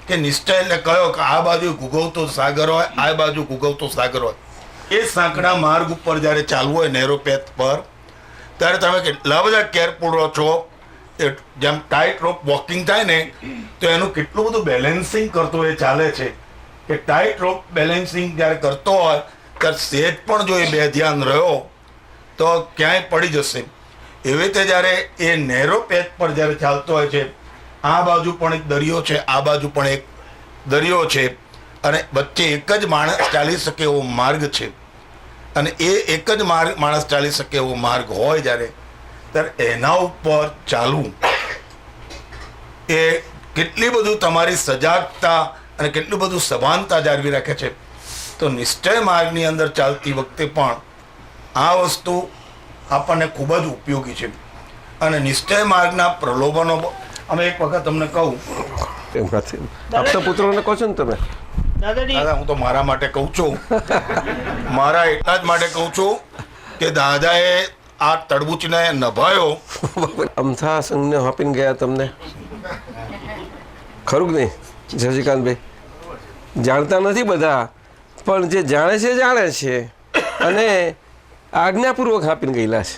કે નિશ્ચય એટલે કહ્યો કે આ બાજુ ગુગવતો સાગર હોય, આ બાજુ ગુગવતો સાગર હોય. એ સાંકડા માર્ગ ઉપર જ્યારે ચાલવું હોય નેરોપેથ પર, ત્યારે તમે કેટલા બધા કેરફુલ રહો છો. જેમ ટાઈટ રોપ વોકિંગ થાય ને, તો એનું કેટલું બધું બેલેન્સિંગ કરતો એ ચાલે છે કે ટાઈટ રોપ બેલેન્સિંગ જ્યારે કરતો હોય ત્યારે સહેજ પણ જો એ બે ધ્યાન રહ્યો તો ક્યાંય પડી જશે. એવી રીતે જ્યારે એ નેરો પેચ પર જ્યારે ચાલતો હોય છે, આ બાજુ પણ એક દરિયો છે, આ બાજુ પણ એક દરિયો છે, અને વચ્ચે એક જ માણસ ચાલી શકે એવો માર્ગ છે. અને એ એક જ માણસ ચાલી શકે એવો માર્ગ હોય જ્યારે, ત્યારે એના ઉપર ચાલવું એ કેટલી બધું તમારી સજાગતા અને કેટલું બધું સભાનતા જાળવી રાખે છે. તો નિશ્ચય માર્ગની અંદર ચાલતી વખતે પણ આ વસ્તુ આપણને ખૂબ જ ઉપયોગી છે. અને નિશ્ચય માર્ગના પ્રલોભનો અમે એક વખત તમને કહું,
આપતા પુત્રોને કહો છો ને તમે?
દાદા હું તો મારા માટે કહું છું, મારા એટલા જ માટે કહું છું કે દાદાએ આ તડબૂચને નભાયો.
અમથા સંઘને આપીને ગયા તમને, ખરું કે નહીં શશિકાંતભાઈ? જાણતા નથી બધા, પણ જે જાણે છે અને આજ્ઞાપૂર્વક આપીને ગયેલા છે.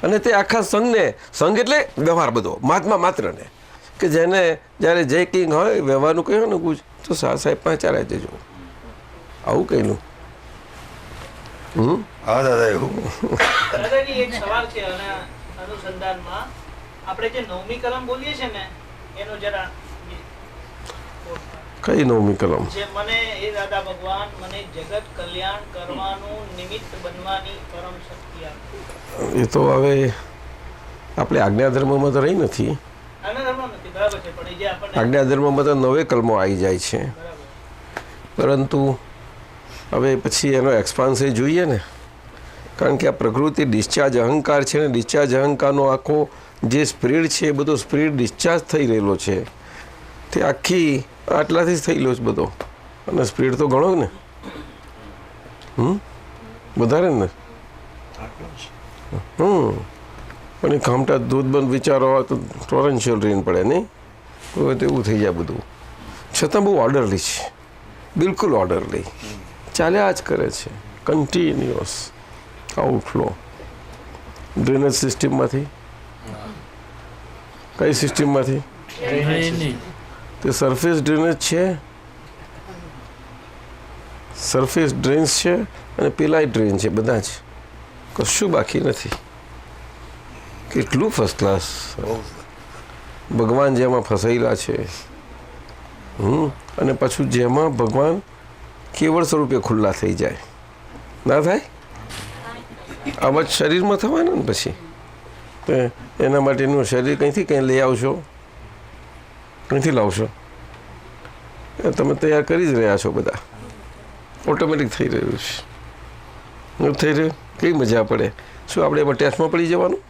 અને તે આખા સંઘને, સંઘ એટલે વ્યવહાર બધો, મહાત્મા માત્રને, કે જેને જ્યારે જય કિંગ હોય વ્યવહારનું કહ્યું ને પૂછ તો સાહેબ પાસે ચાલ્યા જજો, આવું કહેલું.
હા દાદા એવું.
દાદાજી એક સવાલ છે અને અનુસંધાનમાં આપણે જે નવમી કલમ બોલીએ છે ને, એનો જરા
કઈ નવમી કલમ?
જે મને એ દાદા ભગવાન મને જગત કલ્યાણ કરવાનું નિમિત્ત બનવાની પરમ શક્તિ આપી.
એ તો હવે આપણે આજ્ઞા ધર્મમાં તો રહી નથી.
બરાબર છે, પણ એ જે આપણને
આજ્ઞા ધર્મમાં તો નવે કલમો આવી જાય છે, પરંતુ હવે પછી એનો એક્સપાન્સ એ જોઈએ ને, કારણ કે આ પ્રકૃતિ ડિસ્ચાર્જ અહંકાર છે ને, ડિસ્ચાર્જ અહંકારનો આખો જે સ્પિરિટ છે એ બધો સ્પિરિટ ડિસ્ચાર્જ થઈ રહેલો છે, તે આખી આટલાથી જ થયેલો છે બધો. અને સ્પિરિટ તો ઘણો ને, વધારે ને. પણ એ ખામટા દૂધ બંધ વિચારો હોય તો ટોરેન્શિયલ રેન પડે નહીં, તો એવું થઈ જાય બધું. છતાં બહુ ઓર્ડરલી છે, બિલકુલ ઓર્ડરલી ચાલ્યા જ કરે છે, કન્ટિન્યુઅસ આઉટફ્લો ડ્રેનેજ સિસ્ટમમાંથી. કઈ સિસ્ટમમાંથી? તે સરફેસ ડ્રેનેજ છે, સરફેસ ડ્રેન્સ છે અને પેલાય ડ્રેન છે, બધા જ, કશું બાકી નથી. કેટલું ફર્સ્ટ ક્લાસ ભગવાન જેમાં ફસાયેલા છે. અને પાછું જેમાં ભગવાન કેવળ સ્વરૂપે ખુલ્લા થઈ જાય, ના થાય? આમ જ શરીરમાં થવાના ને પછી એના માટેનું શરીર કંઈથી કંઈ લઈ આવશો, કંઈથી લાવશો? તમે તૈયાર કરી જ રહ્યા છો, બધા ઓટોમેટિક થઈ રહ્યું છે. થઈ રહ્યું કઈ મજા પડે. શું આપણે એમાં ટેસ્ટમાં પડી જવાનું?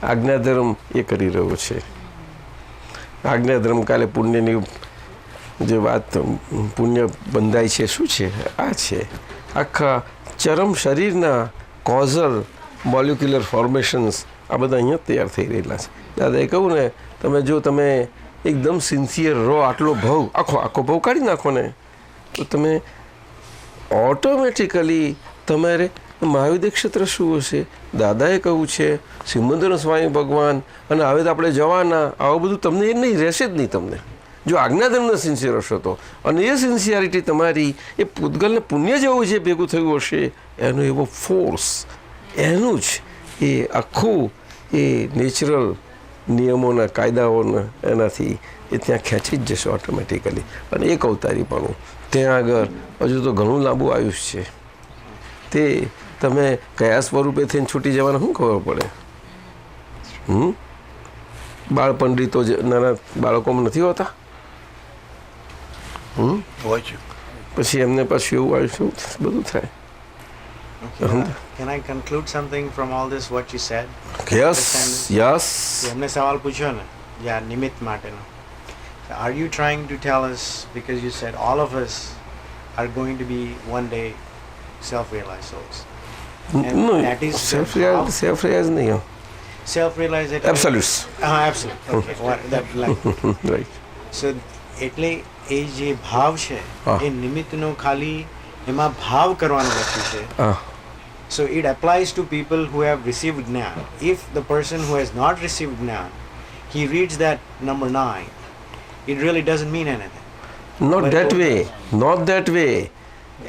આજ્ઞાધર્મ એ કરી રહ્યો છે. આજ્ઞાધર્મ કાલે પુણ્યની જે વાત પુણ્ય બંધાય છે શું છે? આ છે આખા ચરમ શરીરના કોઝલ મોલિક્યુલર ફોર્મેશન્સ આ બધા અહીંયા તૈયાર થઈ રહેલા છે. દાદાએ કહું ને તમે એકદમ સિન્સિયર રહો, આટલો ભાવ આખો ભાવ કાઢી નાખો ને તો તમે ઓટોમેટિકલી તમારે મહાવિદ્ય ક્ષેત્ર શું હશે? દાદાએ કહ્યું છે સિમંદર સ્વામી ભગવાન અને હવે તો આપણે જવાના, આવું બધું તમને એ નહીં રહેશે જ નહીં. તમને જો આજ્ઞાધર્મને સિન્સિયર હશો તો, અને એ સિન્સિયરિટી તમારી એ પૂતગલને પુણ્ય જેવું જે ભેગું થયું હશે એનો એવો ફોર્સ, એનું જ એ આખું એ નેચરલ નિયમોના કાયદાઓના એનાથી એ ત્યાં ખેંચી જ જશે ઓટોમેટિકલી. અને એક અવતારીપણું ત્યાં આગળ હજુ તો ઘણું લાંબુ આયુષ્ય છે. તે તમે કયા સ્વરૂપે થઈને છૂટી જવાના શું ખબર પડે? બાળ પંડિતો નાના બાળકોમાં નથી હોતા?
હોય છે.
પછી એમને પાછું એવું આયુષ્ય બધું થાય.
Can I conclude something from all this what you said?
Yes.
એમને સવાલ પૂછ્યો ને યા નિમિત્ત માટેનો. Are you trying to tell us, because you said all of us are going to be one day self-realized souls? And that is
self realize નહીં,
self-realized.
Absolutes.
Absolute. Okay. That like.
Right.
So એટલે એ જે ભાવ છે
હા.
એ નિમિત્તનો ખાલી એમાં ભાવ કરવાનું લખ્યું છે.
હા.
So it applies to people who have received Jnana. If the person who has not received Jnana, he reads that number 9, it really doesn't mean anything.
Not that way, not that way.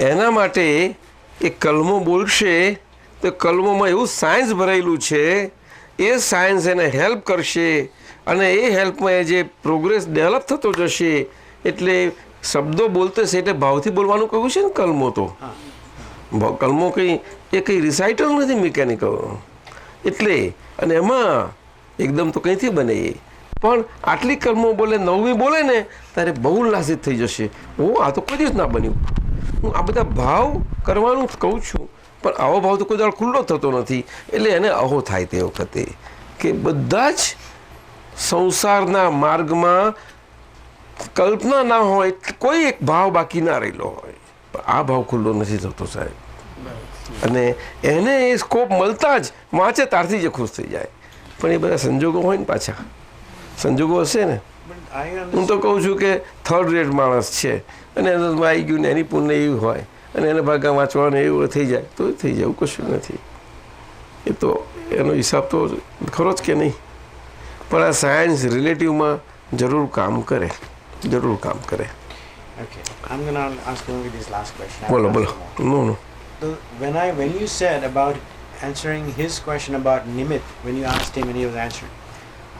એના માટે એ કલમો બોલશે તો કલમોમાં એવું science ભરેલું છે, એ science એને help કરશે અને એ હેલ્પમાં એ જે પ્રોગ્રેસ ડેવલપ થતો જશે. એટલે શબ્દો બોલતે છે એટલે ભાવથી બોલવાનું કહ્યું છે ને કલમો તો. કલમો કંઈ રિસાઇટલ નથી મિકેનિકલ. એટલે અને એમાં એકદમ તો કંઈથી બને એ પણ આટલી કલમો બોલે, 9મી બોલે ને ત્યારે બહુ ઉલ્લાસિત થઈ જશે. આ તો કોઈ દિવસ ના બન્યું. હું આ બધા ભાવ કરવાનું કહું છું પણ આવો ભાવ તો કોઈ દાડ ખુલ્લો થતો નથી. એટલે એને અહો થાય તે વખતે કે બધા જ સંસારના માર્ગમાં કલ્પના ના હોય, કોઈ એક ભાવ બાકી ના રહેલો હોય, પણ આ ભાવ ખુલ્લો નથી થતો સાહેબ. અને એને એ સ્કોપ મળતા જ વાંચે ત્યારથી જ ખુશ થઈ જાય. પણ એ બધા સંજોગો હોય ને, પાછા સંજોગો હશે ને. હું તો કહું છું કે 3rd રેટ માણસ છે અને એને આવી ગયું ને એની પુણ્ય એવી હોય અને એને ભાગા વાંચવાનું એવું થઈ જાય તો થઈ જાય, એવું કશું નથી. એ તો એનો હિસાબ તો ખરો જ કે નહીં. પણ આ સાયન્સ રિલેટિવમાં જરૂર કામ કરે, જરૂર કામ કરે.
Okay. I'm going to ask only this last question.
બોલો બોલો. નો
So when you said about answering his question about Nimit, when you asked him and he was answering,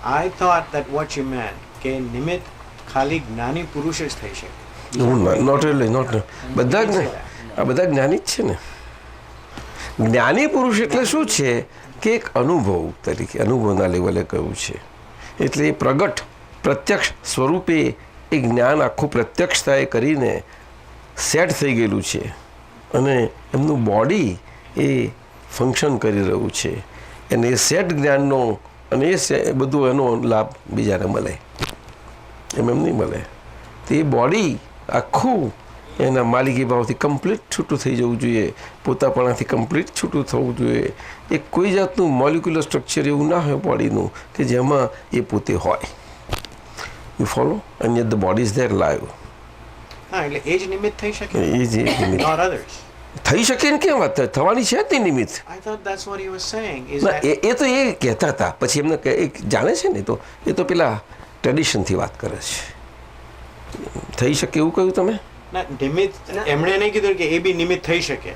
I thought that what you meant કે નિમિત્ત ખાલી જ્ઞાની પુરુષ જ થઈ શકે.
Not really, not. બધા જ ને, આ બધા જ્ઞાની જ છે ને. જ્ઞાની પુરુષ એટલે શું છે કે એક અનુભવ તરીકે, અનુભવના લેવલે કહ્યું છે. એટલે એ પ્રગટ પ્રત્યક્ષ સ્વરૂપે એ જ્ઞાન આખું પ્રત્યક્ષતાએ કરીને સેટ થઈ ગયેલું છે અને એમનું બોડી એ ફંક્શન કરી રહ્યું છે. અને એ સેટ જ્ઞાનનો અને એ બધું એનો લાભ બીજાને મળે, એમ નહીં મળે. તો એ બોડી આખું એના માલિકી ભાવથી કમ્પ્લીટ છૂટું થઈ જવું જોઈએ, પોતાપણાથી કમ્પ્લીટ છૂટું થવું જોઈએ. એ કોઈ જાતનું મોલિક્યુલર સ્ટ્રક્ચર એવું ના હોય બોડીનું કે જેમાં એ પોતે હોય. You follow? And yet the body is there live.
હા, એટલે એ જ નિમિત્ત થઈ શકે.
એ જ નિમિત્ત
Not others.
થઈ શકે ને કેમ વાત થવાની છે તે નિમિત્ત.
I thought that's what he was saying. Is
ના,
that
એ તો એ કહેતા હતા. પછી એમને જાણે છે ને, એ તો પેલા ટ્રેડિશનથી વાત કરે છે. થઈ શકે એવું કહ્યું તમે?
ના, નિમિત્ત એમણે નહીં કીધું કે એ બી નિમિત્ત થઈ શકે.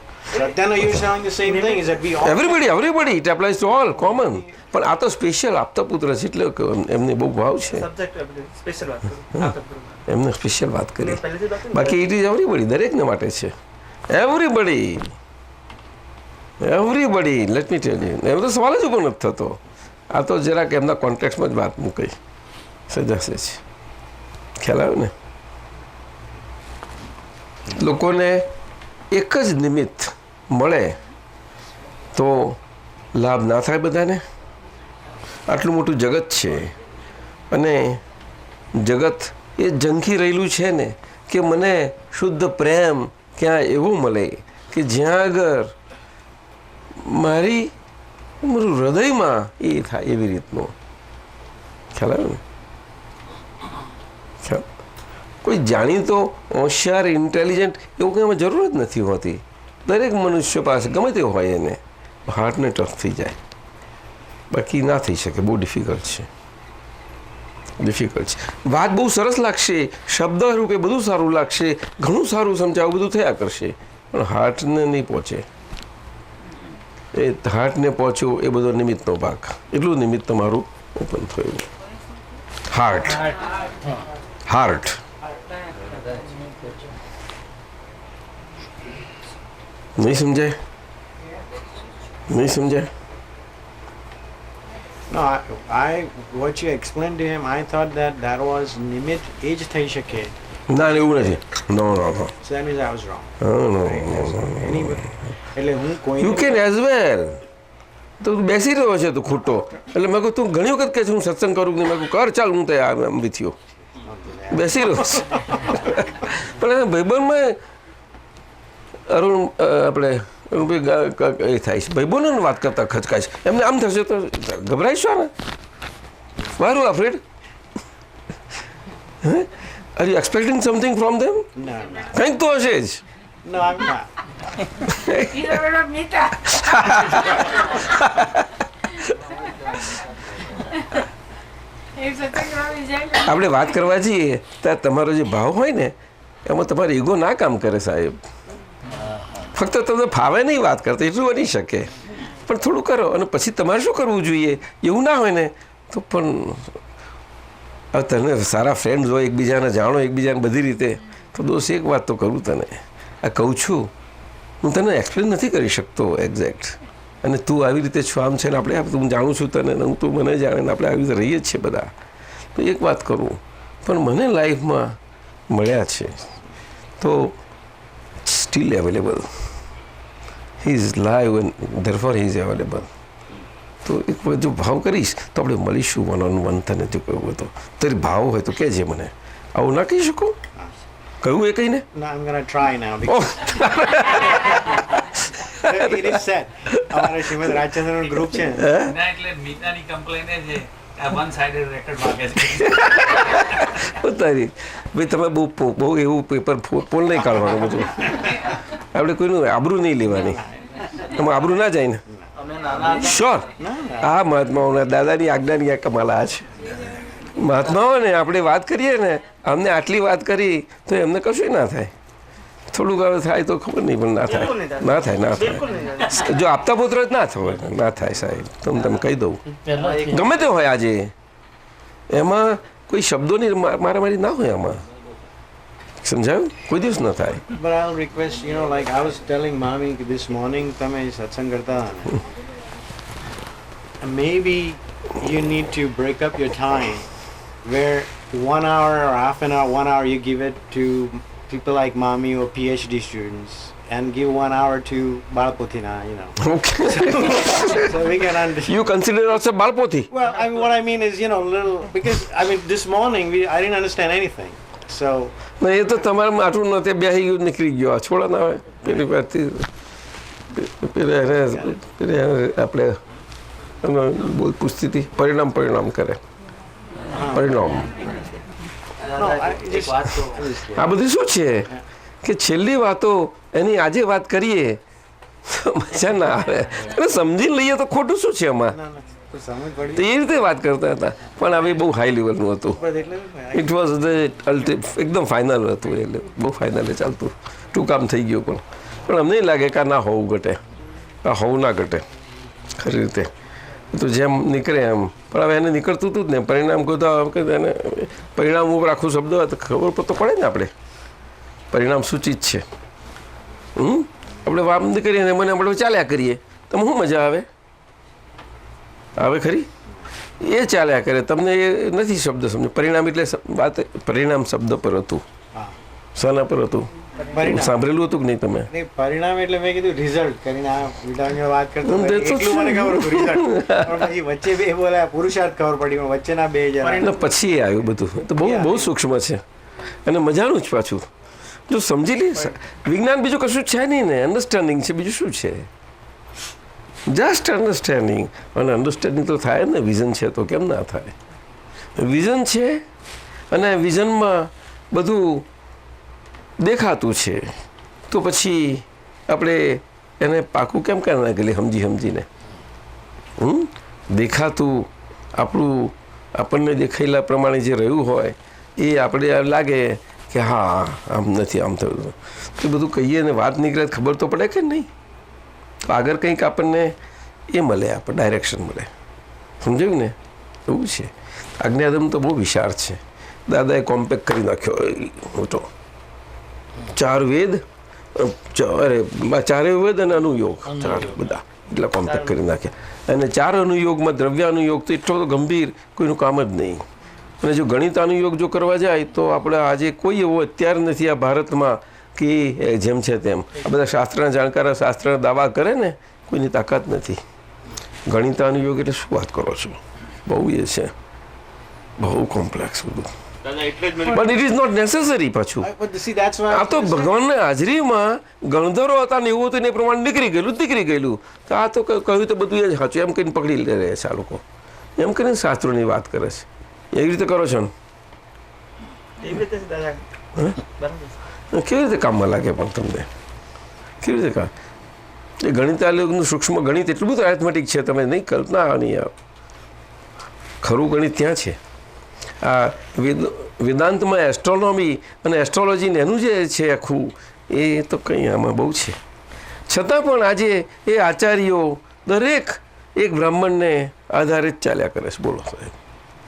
Then you're saying the same thing, is that we all
everybody it applies to all common. પણ આ તો સ્પેશિયલ આપતા પુત્ર છે એટલે એમને બહુ ભાવ છે,
સ્પેશિયલ વાત કરું.
એમને સ્પેશિયલ વાત કરી. બાકી ઇટ ઇઝ એવરીબડી, દરેકને માટે છે. Everybody let me tell you. એમ તો સવાલ જ ઊભો નથી થતો. આ તો જરાક એમના કોન્ટેક્સમાં જ વાત મૂકાઈ સજાશે છે. ખ્યાલ આવ્યો ને? લોકોને એક જ નિમિત્ત મળે તો લાભ ના થાય બધાને? આટલું મોટું જગત છે અને જગત એ ઝંખી રહેલું છે ને કે મને શુદ્ધ પ્રેમ ક્યાં એવું મળે કે જ્યાં આગળ મારું હૃદયમાં એ થાય એવી રીતનું. ખ્યાલ આવે ને? કોઈ જાણીતો હોશિયાર ઇન્ટેલિજન્ટ એવું કંઈ એમાં જરૂર જ નથી હોતી. દરેક મનુષ્ય પાસે ગમે તે હોય એને હાર્ટને ટચ થઈ જાય, બાકી ના થઈ શકે. બહુ ડિફિકલ્ટ છે. વાત બહુ સરસ લાગશે, શબ્દ રૂપે બધું સારું લાગશે, ઘણું સારું સમજાવું, બધું થયા કરશે, પણ હાર્ટને નહીં પહોંચે. એ હાર્ટને પહોંચ્યો એ બધો નિમિત્તનો ભાગ. એટલું નિમિત્ત તમારું ઓપન થયું. હાર્ટ નહીં સમજાય?
No, what you explained to him, I thought that was nimit age થઈ શકે.
ના એવું નથી. નો.
So that means I was wrong.
No.
એટલે હું કોઈ
યુ કેન એઝ વેલ. તો તું બેસી રહ્યો છે તું ખોટો. એટલે મેં કહું તું ઘણી વખત કહે છે હું સત્સંગ કરું કે નહીં. મેં કહું કર, ચાલ હું ત્યાં વિથ્યો બેસી રહ્યો છે. પણ ભાઈબંધમાં અરુણ આપણે એ થાય છે, ભાઈબંધોને વાત કરતા ખચકાય છે. એમને આમ થશે તો ગભરાઈશ ને. વારું afraid? Are you expecting something from them?
No.
કંઈક તો હશે જ.
No, I'm not.
આપણે વાત કરવા જઈએ ત્યારે તમારો જે ભાવ હોય ને એમાં તમારો ઈગો ના કામ કરે સાહેબ. ફક્ત તમને ફાવે નહીં વાત કરતા એટલું બની શકે, પણ થોડું કરો અને પછી તમારે શું કરવું જોઈએ એવું ના હોય ને તો પણ હવે તને સારા ફ્રેન્ડ્સ હોય, એકબીજાને જાણો, એકબીજાને બધી રીતે, તો દોસ્ત એક વાત તો કરું તને, આ કહું છું હું તને એક્સપ્લેન નથી કરી શકતો એક્ઝેક્ટ, અને તું આવી રીતે છો આમ છે ને આપણે હું જાણું છું તને હું તું મને જાણે ને આપણે આવી રીતે રહીએ જ છીએ બધા. તો એક વાત કરું, પણ મને લાઈફમાં મળ્યા છે તો steel available. He is live and therefore he is available. તો એક જો ભાવ કરીશ તો આપણે મળીશું વન ઓન વન. તને જો કહ્યું તો તારી ભાવ હોય તો કહેજે મને. આવું ના કહી શકું? કહ્યું એ કહીને?
No, I'm going to try now. Because it is said. અમારા શ્રીમદ રાજચંદ્રન ગ્રુપ છે
એટલે મીતાની કમ્પ્લેન છે આ વન સાઇડેડ રેકોર્ડ માંગે છે.
તારી ભાઈ તમે બહુ એવું પેપર પોલ નહીં કાઢવાનું બધું. આપણે કોઈનું આબરૂ નહીં લેવાની. એમાં આબરૂ ના જાય ને. શ્યોર. આ મહાત્માઓના દાદાની આજ્ઞાની આ કમાલ આ છે. મહાત્માઓને આપણે વાત કરીએ ને, અમને આટલી વાત કરી તો એમને કશું ના થાય. થોડુંક હવે થાય તો ખબર નહીં, પણ ના થાય. જો આપતા પુત્ર જ ના થાય સાહેબ. તમે કહી દઉં ગમે તે હોય આજે એમાં કોઈ શબ્દોની મારામારી ના હોય આમાં. સમજાયું? કોઈ દિવસ ના થાય.
But I'll request, like I was telling Mami this morning, તમે સત્સંગ કરતા હતા ને, maybe you need to break up your time where 1 hour or half an hour, 1 hour you give it to people like Mami or PhD students and give 1 hour to Balpothina,
Okay.
So we can understand.
You consider yourself Balpothi?
Well, what I mean is, little, because this morning I didn't understand anything. So
ના એ તો તમારે આટલું નથી બેસી ગયું નીકળી ગયો. આ છોડા ના હોય પેલી વાતથી આપણે પૂછતી હતી પરિણામ કરે. પરિણામ આ બધું શું છે કે છેલ્લી વાતો એની આજે વાત કરીએ મજા ના આવે. અને સમજી લઈએ તો ખોટું શું છે એમાં? તો એ રીતે વાત કરતા હતા, પણ હવે બહુ હાઈ લેવલનું હતું. ઇટ વોઝ એકદમ ફાઇનલ હતું, એટલે બહુ ફાઇનલે ચાલતું. ટૂંકામ થઈ ગયું, પણ અમને નહીં લાગે કે આ ના હોવું ઘટે, આ હોવું ના ઘટે ખરી રીતે. તો જેમ નીકળે એમ, પણ હવે એને નીકળતું હતું જ ને. પરિણામ કહું એને પરિણામ ઉપર આખું શબ્દ હોય તો ખબર તો પડે ને આપણે પરિણામ શું ચીજ છે. આપણે વામ કરીએ ને મને આપણે ચાલ્યા કરીએ તો શું મજા આવે? આવે ખરી? એ ચાલ્યા કરે. તમને એ નથી શબ્દ સમજો. પરિણામ એટલે વાત પરિણામ શબ્દ પર હતું. શાના પર હતું?
પરિણામ
સાંભળેલું હતું કે નહીં તમે?
નહીં, પરિણામ એટલે મેં કીધું રિઝલ્ટ કરીને આ વિટામિન વાત કરતો હતો.
તે તો
એટલું મને ખબર હતું result. પણ પછી વચ્ચે બે બોલ્યા પુરુષાર્થ ખબર પડી પણ વચ્ચેના બે જણા
એટલે પછી એ આવ્યું બધું. તો બહુ સૂક્ષ્મ છે અને મજાનું જ પાછું. જો સમજી લે, વિજ્ઞાન બીજું કશું છે નહીં ને, અન્ડરસ્ટેન્ડિંગ છે, બીજું શું છે? Just understanding. અને અન્ડરસ્ટેન્ડિંગ તો થાય ને, વિઝન છે તો કેમ ના થાય? વિઝન છે અને વિઝનમાં બધું દેખાતું છે તો પછી આપણે એને પાકું કેમ કરી નાખેલી સમજીને? દેખાતું આપણને દેખાયેલા પ્રમાણે જે રહ્યું હોય એ આપણે લાગે કે હા આમ નથી, આમ થયું, તો બધું કહીએ ને વાત નીકળે ખબર તો પડે કે નહીં? તો આગળ કંઈક આપણને એ મળે, આપણે ડાયરેક્શન મળે. સમજાયું ને? એવું છે. આજ્ઞાધર્મ તો બહુ વિશાળ છે. દાદાએ કોમ્પેક્ટ કરી નાખ્યો મોટો. 4 વેદ, ચારે વેદ અને અનુયોગ, 4 બધા એટલા કોમ્પેક્ટ કરી નાખ્યા. અને 4 અનુયોગમાં દ્રવ્યાનુયોગ તો એટલો ગંભીર, કોઈનું કામ જ નહીં. અને જો ગણિત અનુયોગ જો કરવા જાય તો આપણે આજે કોઈ એવો અત્યારે નથી આ ભારતમાં કે જેમ છે તેમ. આ બધા શાસ્ત્રના જાણકારો શાસ્ત્રના દાવા કરે ને, કોઈની તાકાત નથી. ગણિત અનુયોગ એટલે શું વાત કરો છો? બહુ એ છે, બહુ કોમ્પ્લેક્સ બધું. But it is not necessary. પાછું આ તો ભગવાનની હાજરીમાં ગણધરો હતા ને એવું હતું ને એ પ્રમાણે નીકળી ગયેલું. તો આ તો કહ્યું તો બધું એ જ સાચું એમ કરીને પકડી લે રહ્યા છે આ લોકો. એમ કરીને શાસ્ત્રોની વાત કરે છે. એવી રીતે કરો છો ને?
એવી રીતે દાદા બરાબર.
કેવી રીતે કામમાં લાગે પણ તમને? કેવી રીતે કામ? એ ગણિતાલયોગનું સૂક્ષ્મ ગણિત એટલું બધું એથમેટિક છે, તમે નહીં કલ્પના નહીં. ખરું ગણિત ત્યાં છે. આ વેદાંતમાં એસ્ટ્રોનોમી અને એસ્ટ્રોલોજી ને એનું જે છે આખું એ તો કંઈ આમાં બહુ છે. છતાં પણ આજે એ આચાર્યો દરેક એક બ્રાહ્મણને આધારે જ ચાલ્યા કરે છે. બોલો સાહેબ,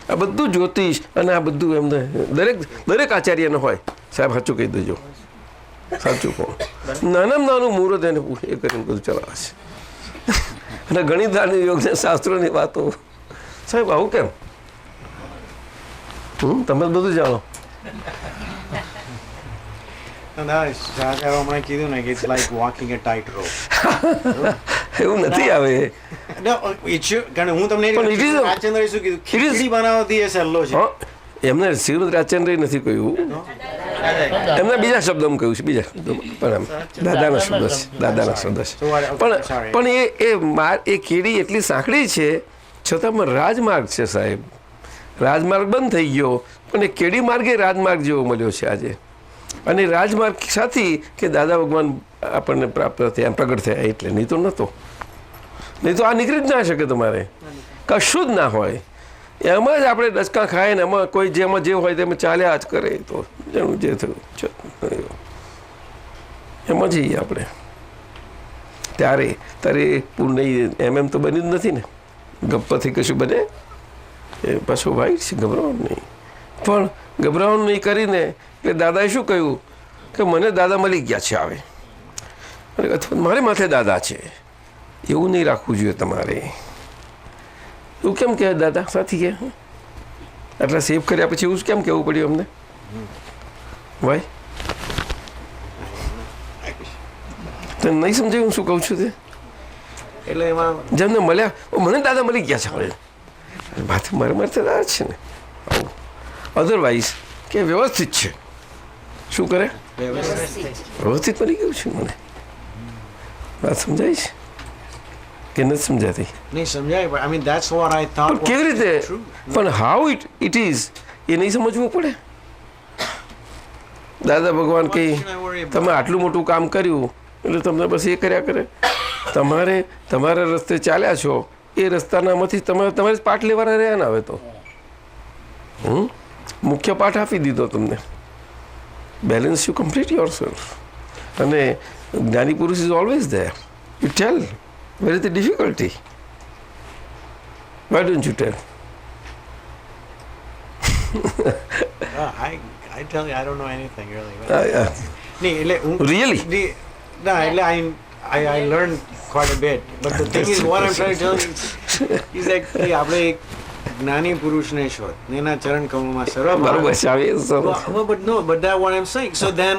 આ બધું જ્યોતિષ અને આ બધું એમને દરેક આચાર્યને હોય. સાહેબ સાચું કહી દેજો, સાચું કહો. નાનામાં નાનું મુહૂર્ત એને એ કરીને બધું ચલાવે છે. અને ગણિત યોગને શાસ્ત્રોની વાતો. સાહેબ આવું કેમ? તમે બધું જાણો.
હમણાં કીધું ને કે it's like walking a tightrope.
એવું નથી આવે.
કારણ હું તમને રાજચંદ્ર શું કીધું, ખીચડી બનાવતી એ સહેલો છે.
એમને શ્રીમદ રાજચંદ્રે નથી કહ્યું, એમને બીજા શબ્દોમાં કહ્યું છે. બીજા શબ્દોમાં પણ દાદાના શબ્દ છે, દાદાના શબ્દ છે. પણ એ કીડી એટલી સાંકડી છે છતાં રાજમાર્ગ છે સાહેબ. રાજમાર્ગ બંધ થઈ ગયો પણ એ કેડી માર્ગે રાજમાર્ગ જેવો મળ્યો છે આજે. અને રાજમાર્ગ સાથી કે દાદા ભગવાન આપણને પ્રાપ્ત થયા, પ્રગટ થયા એટલે. નહીં તો નહોતો. નહીં તો આ નીકળી જ ના શકે તમારે, કશું જ ના હોય. એમાં જ આપણે ડચકા ખાય ને એમાં કોઈ જેમાં જે હોય તેમાં ચાલ્યા જ કરે. તો જેનું જે થયું એમાં જઈએ આપણે. ત્યારે પૂર્ણ એમ તો બન્યું જ નથી ને. ગપ્પાથી કશું બને એ પાછું વાઈટ છે. ગભરાવાનું નહીં. પણ ગભરાવાનું નહીં કરીને એટલે દાદાએ શું કહ્યું કે મને દાદા મળી ગયા છે આવે, અથવા મારે માથે દાદા છે. એવું નહીં રાખવું જોઈએ તમારે. એવું કેમ કહે દાદા સાથી કે આટલા સેવ કર્યા પછી એવું કેમ કહેવું પડ્યું અમને? ભાઈ તને નહીં સમજાયું હું શું કહું છું તે?
એટલે એમાં
જેમને મળ્યા મને દાદા મળી ગયા છે હવે માથે મારે મારે દાદા છે ને. આવું અધરવાઇઝ કે વ્યવસ્થિત છે. શું કરે? વ્યવસ્થિત મળી ગયું છે મને. વાત સમજાય છે કે નથી સમજાતી?
નહીં સમજાય. I mean that's what I thought.
પણ કેવી રીતે? પણ હાઉ ઇટ ઇઝ એ નહીં સમજવું પડે. દાદા ભગવાન કહી તમે આટલું મોટું કામ કર્યું એટલે તમને બસ એ કર્યા કરે. તમારે તમારા રસ્તે ચાલ્યા છો એ રસ્તાનામાંથી તમારે પાઠ લેવાના રહ્યા ને. હવે તો મુખ્ય પાઠ આપી દીધો તમને. Balance you complete your self. અને જ્ઞાની પુરુષ is always there. You tell where is the difficulty? Why don't you tell?
I tell you I don't know anything really.
Yeah. Really?
I learned quite a bit. But the thing is, what I'm trying to tell you is like આપણે એક જ્ઞાની પુરુષને શોધ એના ચરણ કમળમાં સર્વ
બરાબર છે.
but no, but that's what I'm saying. So then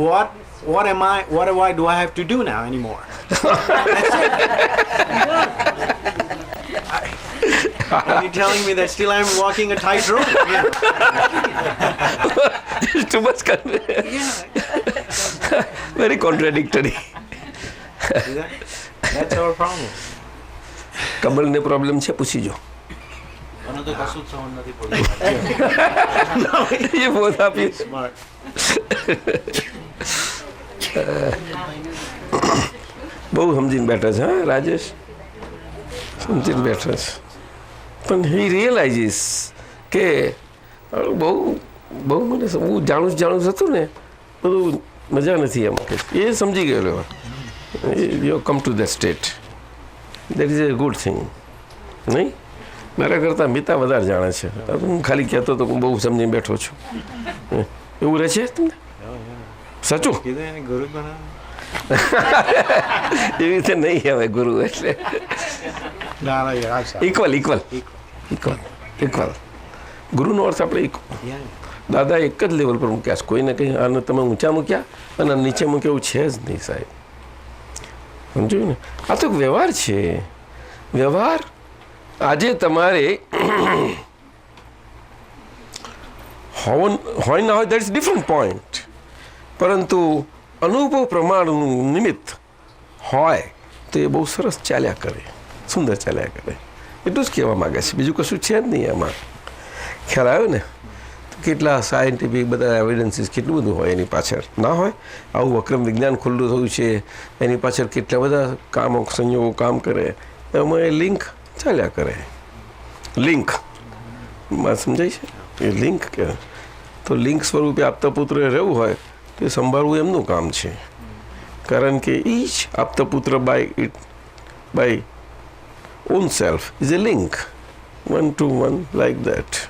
what what do I have to do now anymore? Are you telling me that still I'm walking a tightrope? Yeah.
It's too much very contradictory.
See that? That's our problem.
કમલને problem છે, પૂછી જો.
મને તો કશું જ સમજ નથી પડતી.
એ બોધ આપી.
Smart.
બહુ સમજીને બેઠા છે, હા રાજેશ, સમજીને બેઠા છે. પણ હી રિયલાઇઝીસ કે બહુ બહુ મને હું જાણું હતું ને, બધું મજા નથી એમ. એ સમજી ગયેલો. You come to that state, that is a good thing. નહીં, મારા કરતાં મિતા વધારે જાણે છે. હું ખાલી કહેતો તો હું બહુ સમજીને બેઠો છું. એવું રહે છે તમને? સાચું?
કીધું એને ગુરુ બનાવ.
એવી રીતે નહીં હવે ગુરુ એટલે
ના યાર,
ઇક્વલ. ગુરુનો અર્થ આપણે દાદા એક જ લેવલ પર મૂક્યા છે. કોઈને કંઈ આને તમે ઊંચા મૂક્યા અને નીચે મૂક્યા એવું છે જ નહીં સાહેબ. સમજ્યું ને? આ તો વ્યવહાર છે. વ્યવહાર આજે તમારે હોય ના હોય, દેટ ઇઝ ડિફરન્ટ પોઈન્ટ. પરંતુ અનુભવ પ્રમાણનું નિમિત્ત હોય તો એ બહુ સરસ ચાલ્યા કરે, સુંદર ચાલ્યા કરે. એટલું જ કહેવા માગે છે, બીજું કશું છે જ નહીં એમાં. ખ્યાલ આવ્યો ને? કેટલા સાયન્ટિફિક બધા એવિડન્સીસ કેટલું બધું હોય એની પાછળ. ના હોય? આવું અક્રમ વિજ્ઞાન ખુલ્લું થયું છે, એની પાછળ કેટલા બધા કામો સંયોગો કામ કરે, એમાં એ લિંક ચાલ્યા કરે. લિંક સમજાય છે? એ લિંક કે તો લિંક સ્વરૂપે આપતા પુત્રે રહેવું હોય તો એ સંભાળવું એમનું કામ છે. કારણ કે ઈચ આપતા પુત્ર by own self is a link, 1 to 1 like that.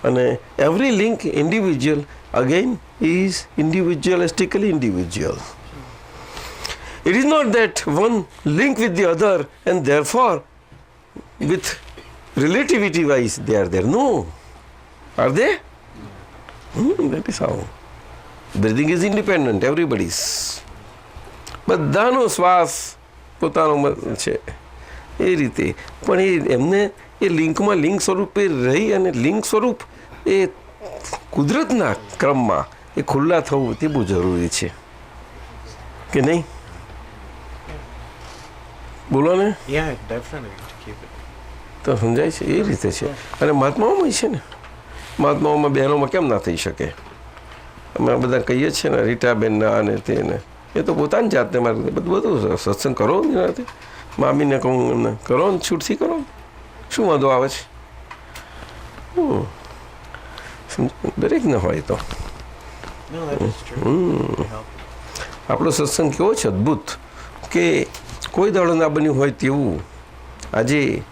અને every link individual again is individualistically individual. It is not that one link with the other and therefore with relativity wise they are there. No. Are they? That is how. Breathing is independent, everybody's. બધાનો શ્વાસ પોતાનો છે એ રીતે. પણ એમને એ લિંકમાં link સ્વરૂપે રહી અને લિંક સ્વરૂપ એ કુદરતના ક્રમમાં એ ખુલ્લા થવું તે બહુ જરૂરી છે કે નહીં? બોલો ને?
Yeah, definitely to keep it.
તો સમજાય છે એ રીતે છે. અને મહાત્માઓમાં છે ને, મહાત્માઓમાં બહેનોમાં કેમ ના થઈ શકે? અમે બધા કહીએ છીએ ને રીટાબેનના અને તેને, એ તો પોતાની જાતને મારે બધું સત્સંગ કરો ને રાતે. મામીને કહું એમને કરો ને, છૂટથી કરો ને, શું વાંધો આવે છે? દરેકને હોય તો.
No, that is true.
આપણો સત્સંગ કેવો છે અદ્ભુત કે કોઈ દાડો ના બન્યું હોય તેવું. આજે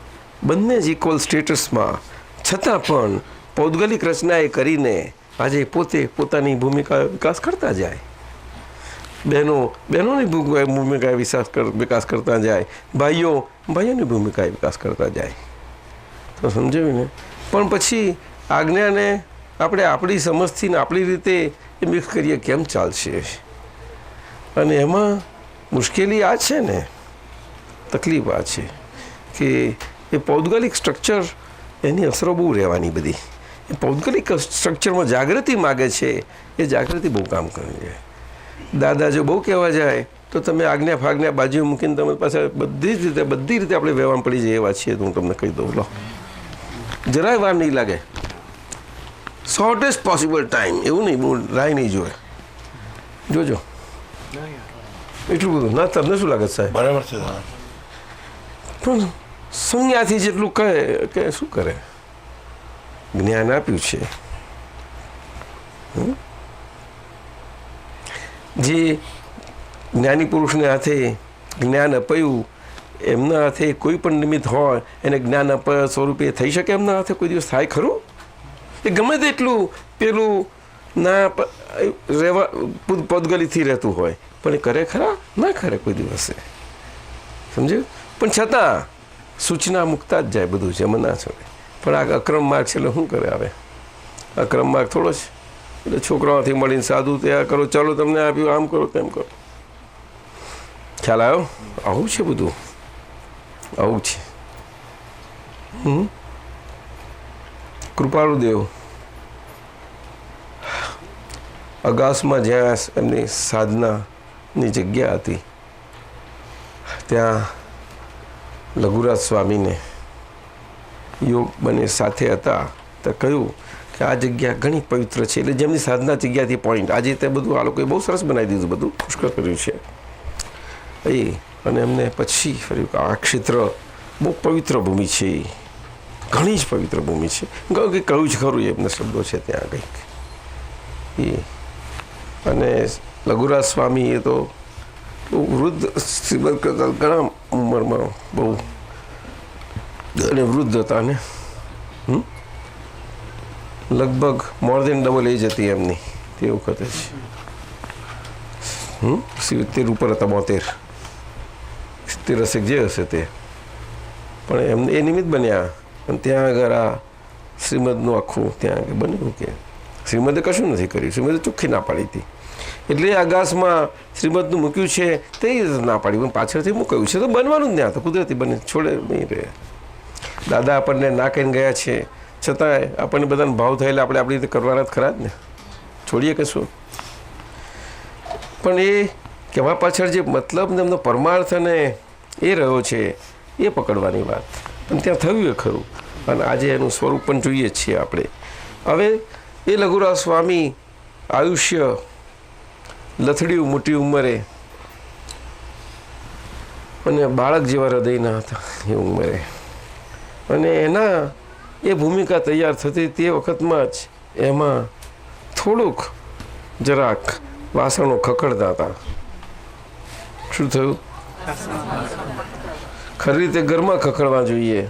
બંને જ ઇક્વલ સ્ટેટસમાં છતાં પણ પૌદ્ગલિક રચનાએ કરીને આજે પોતે પોતાની ભૂમિકા વિકાસ કરતા જાય. બહેનોની ભૂમિકા વિકાસ કરતા જાય, ભાઈઓની ભૂમિકા વિકાસ કરતા જાય. તો સમજાવ્યું ને? પણ પછી આજ્ઞાને આપણે આપણી સમજથી ને આપણી રીતે એ મિક્સ કરીએ કેમ ચાલશે? અને એમાં મુશ્કેલી આ છે ને, તકલીફ આ છે કે એ પૌદ્ગલિક સ્ટ્રક્ચર એની અસરો બહુ રહેવાની બધી. એ પૌદ્ગલિક સ્ટ્રક્ચરમાં જાગૃતિ માગે છે, એ જાગૃતિ બહુ કામ કરે છે. દાદા જો બહુ કહેવા જાય તો તમે આજ્ઞા ફાજ્ઞા બાજુ મૂકીને તમે પાછા બધી રીતે આપણે વ્યવહાર પડી જાય એવા છીએ. તો હું તમને કહી દઉં, લો જરાય વાર નહીં લાગે, શોર્ટેસ્ટ પોસિબલ ટાઈમ. એવું નહીં, બહુ રાય નહીં જોવે, જોજો. એટલું બધું ના? તમને શું લાગે સાહેબ?
બરાબર છે.
પણ સંજ્ઞાથી જેટલું કહે કે શું કરે? જ્ઞાન આપ્યું છે. જે જ્ઞાની પુરુષને હાથે જ્ઞાન અપાયું, એમના હાથે કોઈ પણ નિમિત્ત હોય એને જ્ઞાન અપાયા સ્વરૂપે થઈ શકે? એમના હાથે કોઈ દિવસ થાય ખરું? એ ગમે તેટલું પેલું ના રહેવા પૌદ્ગલિકથી રહેતું હોય પણ એ કરે ખરા? ના કરે કોઈ દિવસે. સમજ્યું? પણ છતાં સૂચના મૂકતા જ જાય બધું છે, એમાં ના છોડે. પણ આ અક્રમ માર્ગ છે એટલે શું કરે? આવે અક્રમ માર્ગ થોડો છે, એટલે છોકરાઓથી મળીને સાદું તૈયાર કરો, ચાલો તમને આપ્યું, આમ કરો તેમ કરો. ખ્યાલ આવ્યો? આવું છે બધું, આવું છે. કૃપાળુદેવ અગાસમાં જ્યાં એમની સાધનાની જગ્યા હતી ત્યાં લઘુરાજ સ્વામીને યોગ બંને સાથે હતા તો કહ્યું કે આ જગ્યા ઘણી પવિત્ર છે. એટલે જેમની સાધના જગ્યાથી પોઈન્ટ આજે તે બધું આ લોકોએ બહુ સરસ બનાવી દીધું, બધું પુષ્કળ કર્યું છે એ. અને એમને પછી ફર્યું કે આ ક્ષેત્ર બહુ પવિત્ર ભૂમિ છે, ઘણી જ પવિત્ર ભૂમિ છે. કહ્યું જ ખરું એમના શબ્દો છે ત્યાં કંઈક એ. અને લઘુરાજ સ્વામી એ તો બહુ વૃદ્ધ, શ્રીમદ કરતા ઘણા ઉંમરમાં બહુ અને વૃદ્ધ હતા ને લગભગ મોર દેન ડબલ એજ હતી એમની તે વખતે જ. 70 ઉપર હતા, 72 70 જે હશે તે. પણ એમને એ નિમિત્ત બન્યા અને ત્યાં આગળ આ શ્રીમદનું આખું ત્યાં આગળ બન્યું કે શ્રીમદે કશું નથી કર્યું, શ્રીમદે ચોખ્ખી ના પાડી હતી. એટલે આકાશમાં શ્રીમદનું મૂક્યું છે તે ના પાડી, પણ પાછળથી મૂકાયું છે તો બનવાનું જ ત્યાં તો કુદરતી બને, છોડે નહીં રહે. દાદા આપણને ના કહીને ગયા છે છતાંય આપણને બધાને ભાવ થયેલા આપણે આપણી રીતે કરવાના જ ખરા જ ને, છોડીએ કે શું. પણ એ કહેવા પાછળ જે મતલબ ને એમનો પરમાર્થ અને એ રહ્યો છે એ પકડવાની વાત, અને ત્યાં થયું એ ખરું. અને આજે એનું સ્વરૂપ પણ જોઈએ જ છીએ આપણે. હવે એ લઘુરાજ સ્વામી આયુષ્ય લથડ્યું મોટી ઉંમરે અને બાળક જેવા હૃદયના હતા એ ઉંમરે, અને એના એ ભૂમિકા તૈયાર થતી તે વખતમાં જ એમાં થોડુંક જરાક વાસણો ખખડતા હતા. શું થયું? ખરી રીતે ઘરમાં ખખડવા જોઈએ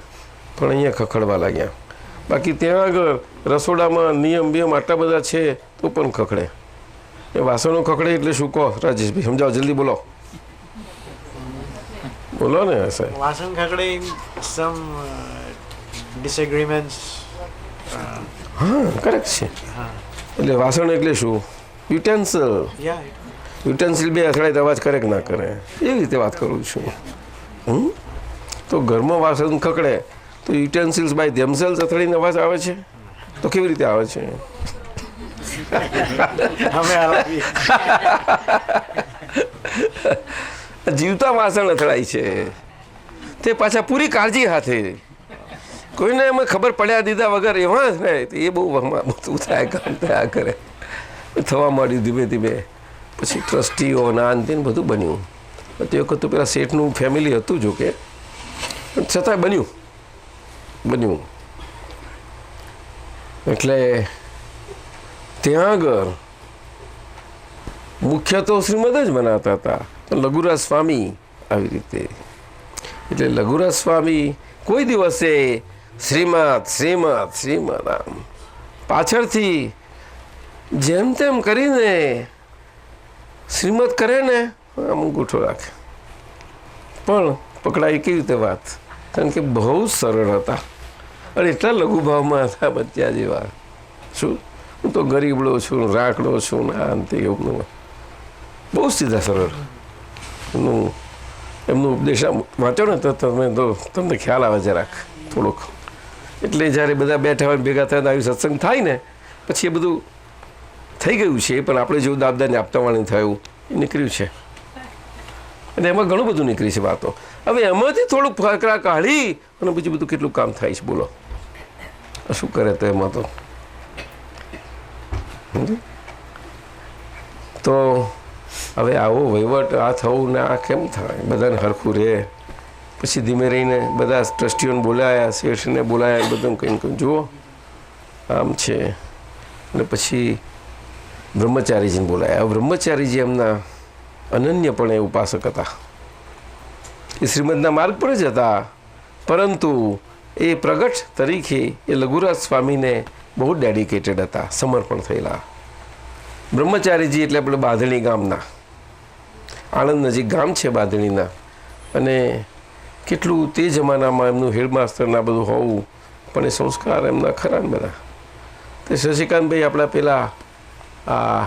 પણ અહીંયા ખખડવા લાગ્યા. બાકી ત્યાં આગળ રસોડામાં નિયમ બિયમ આટલા બધા છે તો પણ ખખડે. એ વાસણો ખખડે એટલે શું કહો રાજેશભાઈ, સમજાવો જલ્દી, બોલો બોલો ને. સાહેબ
વાસણ ખખડે, some disagreements.
હા કરેક્ટ છે. એટલે વાસણ એટલે શું? યુટેન્સિલ.
Yeah.
યુટેન્સિલ બે અથડાય અવાજ કરે કે ના કરે, એવી રીતે વાત કરું છું. તો ઘરમાં વાસણ ખકડે તો યુટેન્સિલ્સ બાય ધેમસેલ્સ અથડાઈને અવાજ આવે છે તો કેવી રીતે આવે છે? જીવતા વાસણ અથડાય છે તે પાછા પૂરી કાળજી હાથે, કોઈને એમાં ખબર પડ્યા દીધા વગર એવા જ રહે તો એ બહુ બધું થાય, કામ થયા કરે. થવા માંડ્યું ધીમે ધીમે. પછી ટ્રસ્ટીઓ નાનતીન બધું બન્યું. તે વખત તો પેલા શેઠનું ફેમિલી હતું જો કે, પણ છતાંય બન્યું. એટલે ત્યાં આગળ મુખ્ય તો શ્રીમદ જ બનાવતા હતા, પણ લઘુરાજ સ્વામી આવી રીતે. એટલે લઘુરાજ સ્વામી કોઈ દિવસે શ્રીમદ આમ પાછળથી જેમ તેમ કરીને શ્રીમદ કરે ને આમ અંગૂઠો રાખે, પણ પકડાય કેવી રીતે વાત? કારણ કે બહુ સરળ હતા અને એટલા લઘુભાવમાં હતા બચ્ચા જેવા. શું હું તો ગરીબડો છું, રાકડો છું ને આ અંતે એવું બહુ સીધા સરળ. એમનું ઉપદેશ વાંચો ને તો તમને ખ્યાલ આવે જરાક થોડોક. એટલે જ્યારે બધા બેઠા હોય ભેગા થઈને આવી સત્સંગ થાય ને પછી એ બધું થઈ ગયું છે, પણ આપણે જેવું દાબદાને આપતાવાળી થયું એ નીકળ્યું છે. અને એમાં ઘણું બધું નીકળી છે વાતો. હવે એમાંથી થોડુંક ફકરા કાઢી અને બીજું બધું કેટલું કામ થાય છે બોલો, શું કરે તો એમાં તો હવે આવો વહીવટ આ થવું ને આ કેમ થાય? બધાને હરખું રહે. પછી ધીમે રહીને બધા ટ્રસ્ટીઓને બોલાયા, શેઠને બોલાયા, બધું કંઈ કંઈ જુઓ આમ છે. અને પછી બ્રહ્મચારીજીને બોલાયા. બ્રહ્મચારીજી એમના અનન્યપણે ઉપાસક હતા. એ શ્રીમદના માર્ગ પર જ હતા, પરંતુ એ પ્રગટ તરીકે એ લઘુરાજ સ્વામીને બહુ ડેડિકેટેડ હતા, સમર્પણ થયેલા. બ્રહ્મચારીજી એટલે આપણે બાંધણી ગામના, આણંદ નજીક ગામ છે બાંધણીના. અને કેટલું તે જમાનામાં એમનું હેડમાસ્ટરના બધું હોવું, પણ એ સંસ્કાર એમના ખરા ને બધા. તે શશિકાંતભાઈ આપણા પેલા આ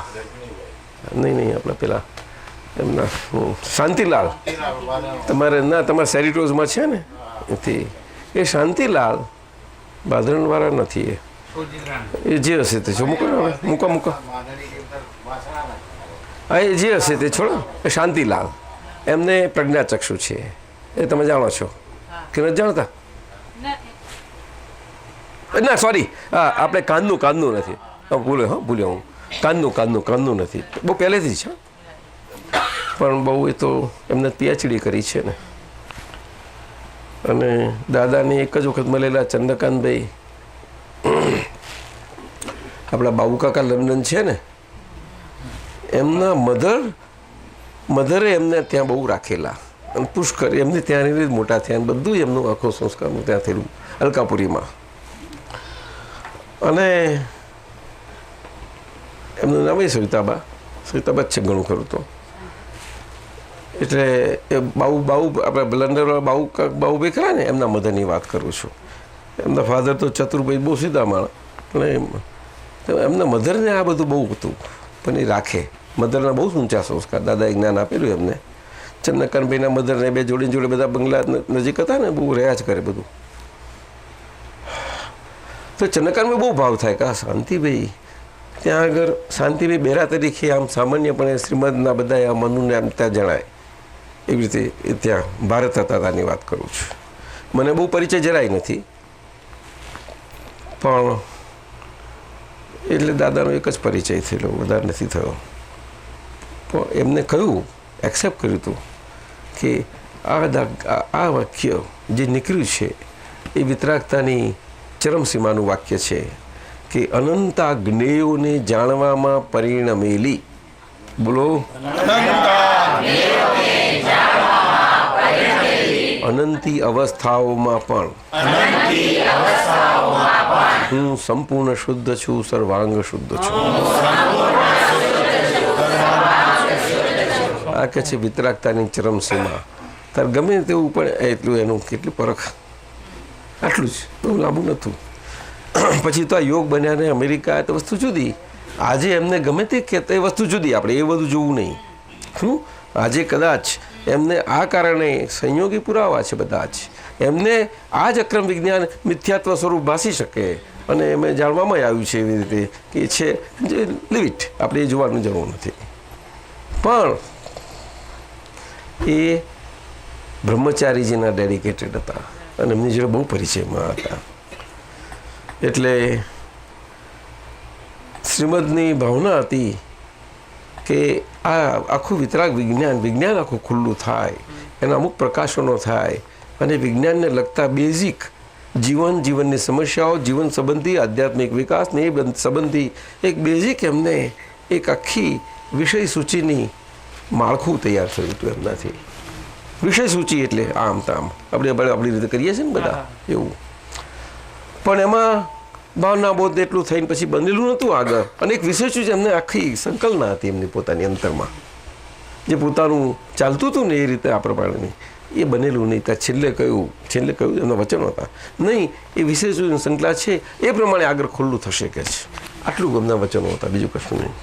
નહીં આપણે પેલા એમના શાંતિલાલ તમારા સેરિટોઝમાં છે ને એથી એ શાંતિલાલ બાદરણવાળા નથી એ જે હશે તે છો મૂકો હા એ જે હશે તે છોડો એ શાંતિલાલ એમને પ્રજ્ઞાચક્ષુ છે એ તમે જાણો છો કે નથી જાણતા ના સોરી હા આપણે કાનનું નથી ભૂલ્યો હું કાનનું નથી બહુ પહેલેથી છે પણ બહુ એ તો એમને પીએચડી કરી છે ને અને દાદાને એક જ વખત મળેલા ચંદ્રકાંતભાઈ આપણા બાબુકાકા લંડન છે ને એમના મધરે એમને ત્યાં બહુ રાખેલા અને પુષ્કર એમને ત્યાંની જ મોટા થયા અને બધું એમનું આખો સંસ્કારનું ત્યાં થયેલું અલકાપુરીમાં અને એમનું નામ એ સવિતાબા જ છે ઘણું ખરું તો એટલે એ બાબુ આપણે લંડનવાળા બાબુભાઈ ખરા ને એમના મધરની વાત કરું છું એમના ફાધર તો ચતુરભાઈ બહુ સીધા માણસ પણ એમના મધરને આ બધું બહુ હતું પણ એ રાખે મધરના બહુ ઊંચા સંસ્કાર દાદાએ જ્ઞાન આપેલું એમને ચંદ્રકાંતભાઈના મધરને બે જોડે બધા બંગલા નજીક હતા ને બહુ રહ્યા જ કરે બધું તો ચંદ્રકાંતભાઈ બહુ ભાવ થાય કે શાંતિભાઈ ત્યાં આગળ શાંતિભાઈ બેરા તરીકે આમ સામાન્યપણે શ્રીમદના બધા આ મનુને આમ ત્યાં જણાય એવી રીતે ત્યાં ભારત હતા તાની વાત કરું છું મને બહુ પરિચય જરાય નથી પણ એટલે દાદાનો એક જ પરિચય થયેલો વધારે નથી થયો પણ એમને કહ્યું એક્સેપ્ટ કર્યું હતું કે આ વાક્ય જે નીકળ્યું છે એ વિતરાગતાની ચરમસીમાનું વાક્ય છે કે અનંતા જ્ઞેયોને જાણવામાં પરિણમેલી બોલો અનંતી અવસ્થાઓમાં પણ હું સંપૂર્ણ શુદ્ધ છું સર્વાંગ શુદ્ધ છું આ કે છે વિતરાગતાની ચરમસીમા તાર ગમે તેવું પણ એટલું એનું કેટલી પરખ આટલું જ બહુ લાંબુ નહોતું પછી તો આ યોગ બન્યા ને અમેરિકા તો વસ્તુ જુદી આજે એમને ગમે તે કહેતા એ વસ્તુ જુદી આપણે એ બધું જોવું નહીં શું આજે કદાચ એમને આ કારણે સંયોગી પુરાવા છે બધા જ એમને આ જ અક્રમ વિજ્ઞાન મિથ્યાત્વ સ્વરૂપ ભાસી શકે અને એમ જાણવામાં આવ્યું છે એવી રીતે કે છે જે લિમિટ આપણે એ જોવાની જરૂર નથી પણ એ બ્રહ્મચારીજીના ડેડિકેટેડ હતા અને એમની જોડે બહુ પરિચયમાં હતા એટલે શ્રીમદની ભાવના હતી કે આ આખું વિતરાગ વિજ્ઞાન આખું ખુલ્લું થાય એના અમુક પ્રકાશનો થાય અને વિજ્ઞાનને લગતા બેઝિક જીવનની સમસ્યાઓ જીવન સંબંધી આધ્યાત્મિક વિકાસને એ સંબંધી એક બેઝિક એમને એક આખી વિષય સૂચિની માળખું તૈયાર થયું હતું એમનાથી વિષય સૂચિ એટલે આમ તામ આપણે આપણી રીતે કરીએ છીએ ને બધા એવું પણ એમાં ભાવના બોધ એટલું થઈને પછી બનેલું નહોતું આગળ અને એક વિશેષ એમને આખી સંકલ્પના હતી એમની પોતાની અંતરમાં જે પોતાનું ચાલતું હતું ને એ રીતે આ પ્રમાણેની એ બનેલું નહીં ત્યાં છેલ્લે કહ્યું એમના વચનો હતા નહીં એ વિશેષ સંકલા છે એ પ્રમાણે આગળ ખુલ્લું થશે કે છે આટલું એમના વચનો હતા બીજું કશું નહીં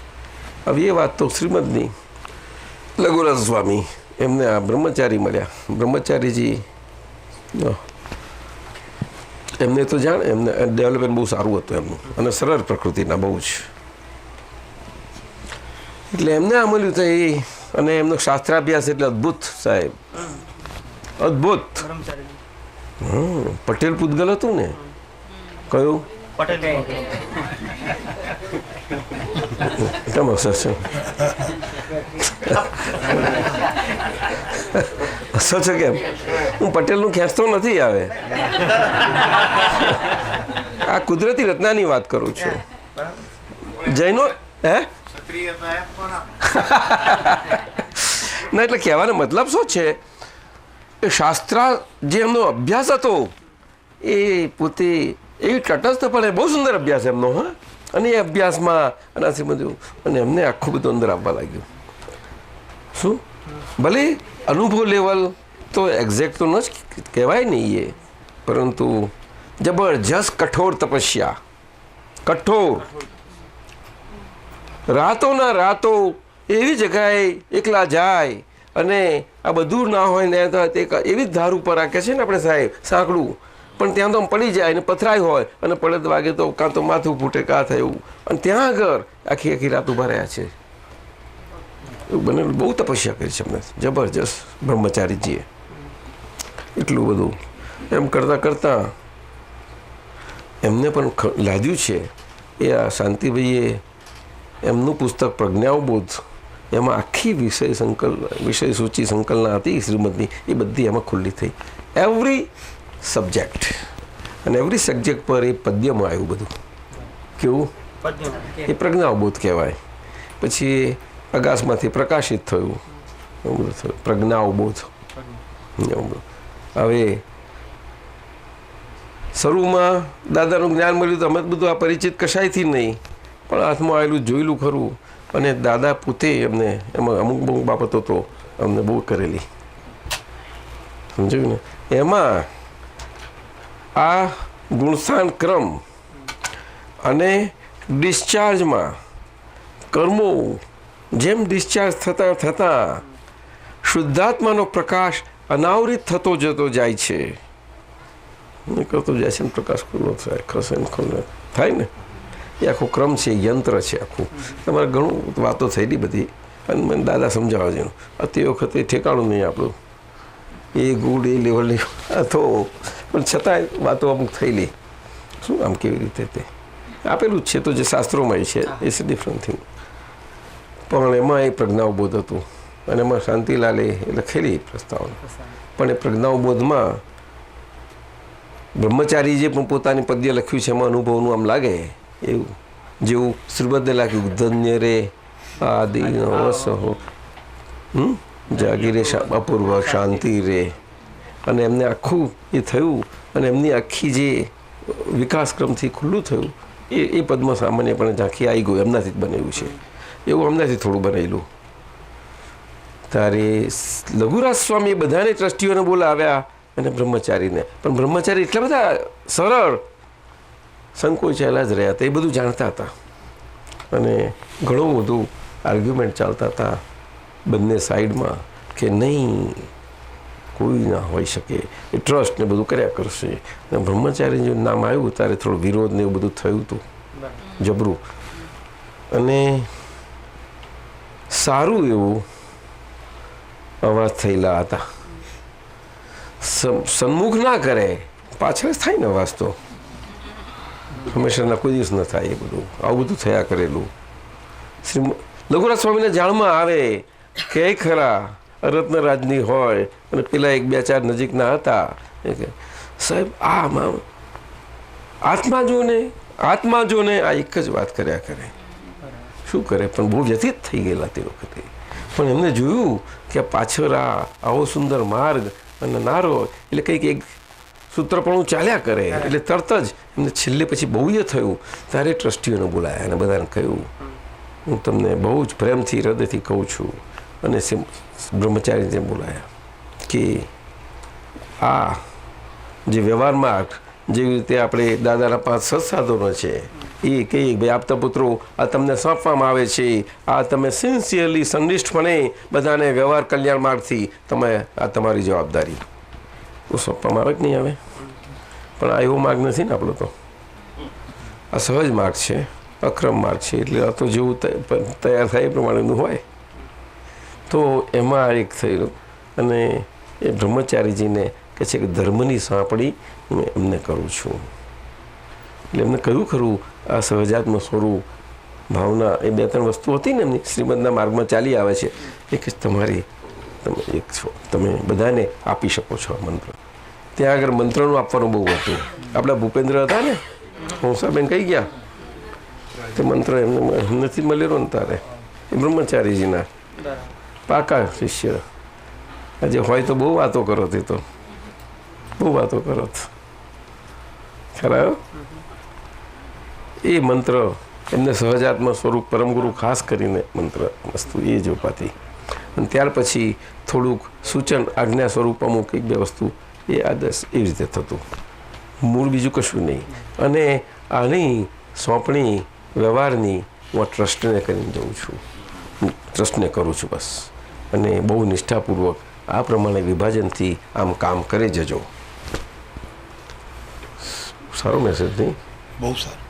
હવે એ વાત તો શ્રીમદની લઘુરાજ સ્વામી એમને આ બ્રહ્મચારી મળ્યા બ્રહ્મચારીજી એમને તો જાણે એમને ડેવલપમેન્ટ બહુ સારું હતું એમનું અને સરળ પ્રકૃતિના બહુ જ એટલે એમને આ મળ્યું તો એ અને એમનો શાસ્ત્રાભ્યાસ એટલે અદ્ભુત સાહેબ અદ્ભુત પટેલ પૂતગલ હતું ને કયું કેમ અસર છે અસર છે કેમ હું પટેલનું ખેંચતો નથી આવે આ કુદરતી રચનાની વાત કરું છું જૈનો હે ના એટલે કહેવાનો મતલબ શું છે એ શાસ્ત્ર જે એમનો અભ્યાસ હતો એ પોતે એવી તટસ્થપણે બહુ સુંદર અભ્યાસ એમનો હા અને એ અભ્યાસમાં અનાસી બધું અને એમને આખું બધું અંદર આવવા લાગ્યું શું ભલે અનુભવ લેવલ તો એક્ઝેક્ટ તો ન જ કહેવાય નહીં એ પરંતુ જબરજસ્ત કઠોર તપસ્યા કઠોર રાતોના રાતો એવી જગાએ એકલા જાય અને આ બધું ના હોય ને તો તે એવી જ ધાર ઉપર રાખે છે ને આપણે સાહેબ સાંકડું, પણ ત્યાં તો આમ પડી જાય ને પથરાય હોય અને પડત વાગે તો કાં તો માથું ફૂટે કાં થાય એવું, અને ત્યાં આગળ આખી આખી રાત ઊભા રહ્યા છે. એવું બનેલું. બહુ તપસ્યા કરી છે અમને જબરજસ્ત બ્રહ્મચારીજીએ. એટલું બધું એમ કરતાં કરતાં એમને પણ લાગ્યું છે એ આ શાંતિભાઈએ એમનું પુસ્તક પ્રજ્ઞાવબોધ, એમાં આખી વિષય સૂચિ સંકલના હતી શ્રીમદની, એ બધી એમાં ખુલ્લી થઈ. એવરી સબ્જેક્ટ અને એવરી સબ્જેક્ટ પર એ પદ્યમાં આવ્યું બધું. કેવું? એ પ્રજ્ઞાવબોધ કહેવાય. પછી અગાસમાંથી પ્રકાશિત થયું, એવું બધું થયું પ્રજ્ઞાવબોધ. હવે શરૂમાં દાદાનું જ્ઞાન મળ્યું તો અમે બધું આ પરિચિત કશાયથી નહીં, પણ હાથમાં આવેલું જોયેલું ખરું, અને દાદા પોતે એમને એમાં અમુક બાબતો તો અમને બહુ કરેલી, સમજાયું ને. એમાં આ ગુણસ્થાન ક્રમ અને ડિસ્ચાર્જમાં કર્મો જેમ ડિસ્ચાર્જ થતાં થતાં શુદ્ધાત્માનો પ્રકાશ અનાવરિત થતો જતો જાય છે, કરતો જાય છે ને પ્રકાશ ખુલ્લો થાય, ખસે ને ખુલ્લો થાય ને. એ આખો ક્રમ છે, યંત્ર છે આખું. તમારે ઘણું વાતો થયેલી બધી, અને મને દાદા સમજાવે છે. તે વખતે ઠેકાણું નહીં આપણું, એ ગુડ એ લેવલની તો પણ છતાંય વાતો અમુક થયેલી. શું આમ કેવી રીતે તે આપેલું જ છે, તો જે શાસ્ત્રોમાં છે ઇટ્સ અ ડિફરન્ટ થિંગ. પણ એમાં એ પ્રજ્ઞાવબોધ હતું, અને એમાં શાંતિલાલે એ લખેલી પ્રસ્તાવના. પણ એ પ્રજ્ઞાવબોધમાં બ્રહ્મચારી જે પણ પોતાની પદ્ય લખ્યું છે એમાં અનુભવનું આમ લાગે એવું, જેવું શ્રીમદને લાગ્યું ધન્ય રે આદિ વસો જાગી રે અપૂર્વ શાંતિ રે. અને એમને આખું એ થયું, અને એમની આખી જે વિકાસક્રમથી ખુલ્લું થયું એ પદમાં સામાન્યપણે ઝાંખી આવી ગયું, એમનાથી જ બનેલું છે. એવું એમનાથી થોડું બનેલું. તારે લઘુરાજ સ્વામી બધાને ટ્રસ્ટીઓને બોલાવ્યા અને બ્રહ્મચારીને, પણ બ્રહ્મચારી એટલા બધા સરળ સંકોચાયેલા જ રહ્યા હતા, એ બધું જાણતા હતા, અને ઘણું બધું આર્ગ્યુમેન્ટ ચાલતા હતા બંને સાઈડમાં કે નહીં કોઈ ના હોઈ શકે, એ ટ્રસ્ટ ને બધું કર્યા કરશે. અને બ્રહ્મચારી જે નામ આવ્યું ત્યારે થોડું વિરોધ ને એવું બધું થયું હતું જબરું, અને સારું એવું અવાજ થયેલા હતા. સન્મુખ ના કરે, પાછળ થાય ને અવાજ તો હંમેશા કોઈ દિવસ ન થાય. એ બધું આવું બધું થયા કરેલું. શ્રી લઘુરાજ સ્વામીને જાણમાં આવે કે ખરા રત્નરાજની હોય, અને પેલા એક બે ચાર નજીકના હતા, સાહેબ આત્મા જો ને આ એક જ વાત કર્યા કરે. શું કરે? પણ બહુ વ્યથિત થઈ ગયેલા તે વખતે. પણ એમને જોયું કે પાછળ આવો સુંદર માર્ગ અને નારો, એટલે કંઈક એક સૂત્રપણું ચાલ્યા કરે. એટલે તરત જ એમને છેલ્લે પછી બહુ એ થયું, ત્યારે ટ્રસ્ટીઓને બોલાયા અને બધાને કહ્યું હું તમને બહુ જ પ્રેમથી હૃદયથી કહું છું. અને બ્રહ્મચારીને બોલાયા કે આ જે વ્યવહાર માર્ગ જેવી રીતે આપણે દાદાના 5 સત્સાધનો છે એ કહીએ ભાઈ આપતા પુત્રો આ તમને સોંપવામાં આવે છે, આ તમે સિન્સિયરલી સંનિષ્ઠપણે બધાને વ્યવહાર કલ્યાણ માર્ગથી તમે આ તમારી જવાબદારી સોંપવામાં આવે કે નહીં આવે. પણ આ એવો માર્ગ નથી ને આપણો, તો આ સહજ માર્ગ છે, અક્રમ માર્ગ છે. એટલે આ તો જેવું તૈયાર થાય એ પ્રમાણેનું હોય. તો એમાં એક થયેલું, અને એ બ્રહ્મચારીજીને કહે છે કે ધર્મની સાંપડી હું એમને કરું છું. એટલે એમને કહ્યું ખરું આ સહજાત્મ સ્વરૂપ ભાવના એ 2-3 વસ્તુ હતી ને એમની શ્રીમદના માર્ગમાં ચાલી આવે છે, એ કે તમારી તમે એક છો, તમે બધાને આપી શકો છો મંત્ર. ત્યાં આગળ મંત્રનું આપવાનું બહુ હતું. આપણા ભૂપેન્દ્ર હતા ને, હંસાબેન કહી ગયા તે મંત્ર એમને નથી મળેલો ને તારે, એ બ્રહ્મચારીજીના પાકા શિષ્ય. આજે હોય તો બહુ વાતો કરો, તે તો બહુ વાતો કરો ખરા. એ મંત્ર એમને સહજાત્મ સ્વરૂપ પરમગુરુ ખાસ કરીને મંત્ર વસ્તુ એ જ ઉપાતી. અને ત્યાર પછી થોડુંક સૂચન આજ્ઞા સ્વરૂપ અમુક 1-2 વસ્તુ એ આદર્શ એવી રીતે થતું, મૂળ બીજું કશું નહીં. અને આની સોંપણી વ્યવહારની હું આ ટ્રસ્ટને કરીને જઉં છું, ટ્રસ્ટને કરું છું બસ. અને બહુ નિષ્ઠાપૂર્વક આ પ્રમાણે વિભાજનથી આમ કામ કરે જજો. સારો મેસેજ નહીં?
બહુ સારું.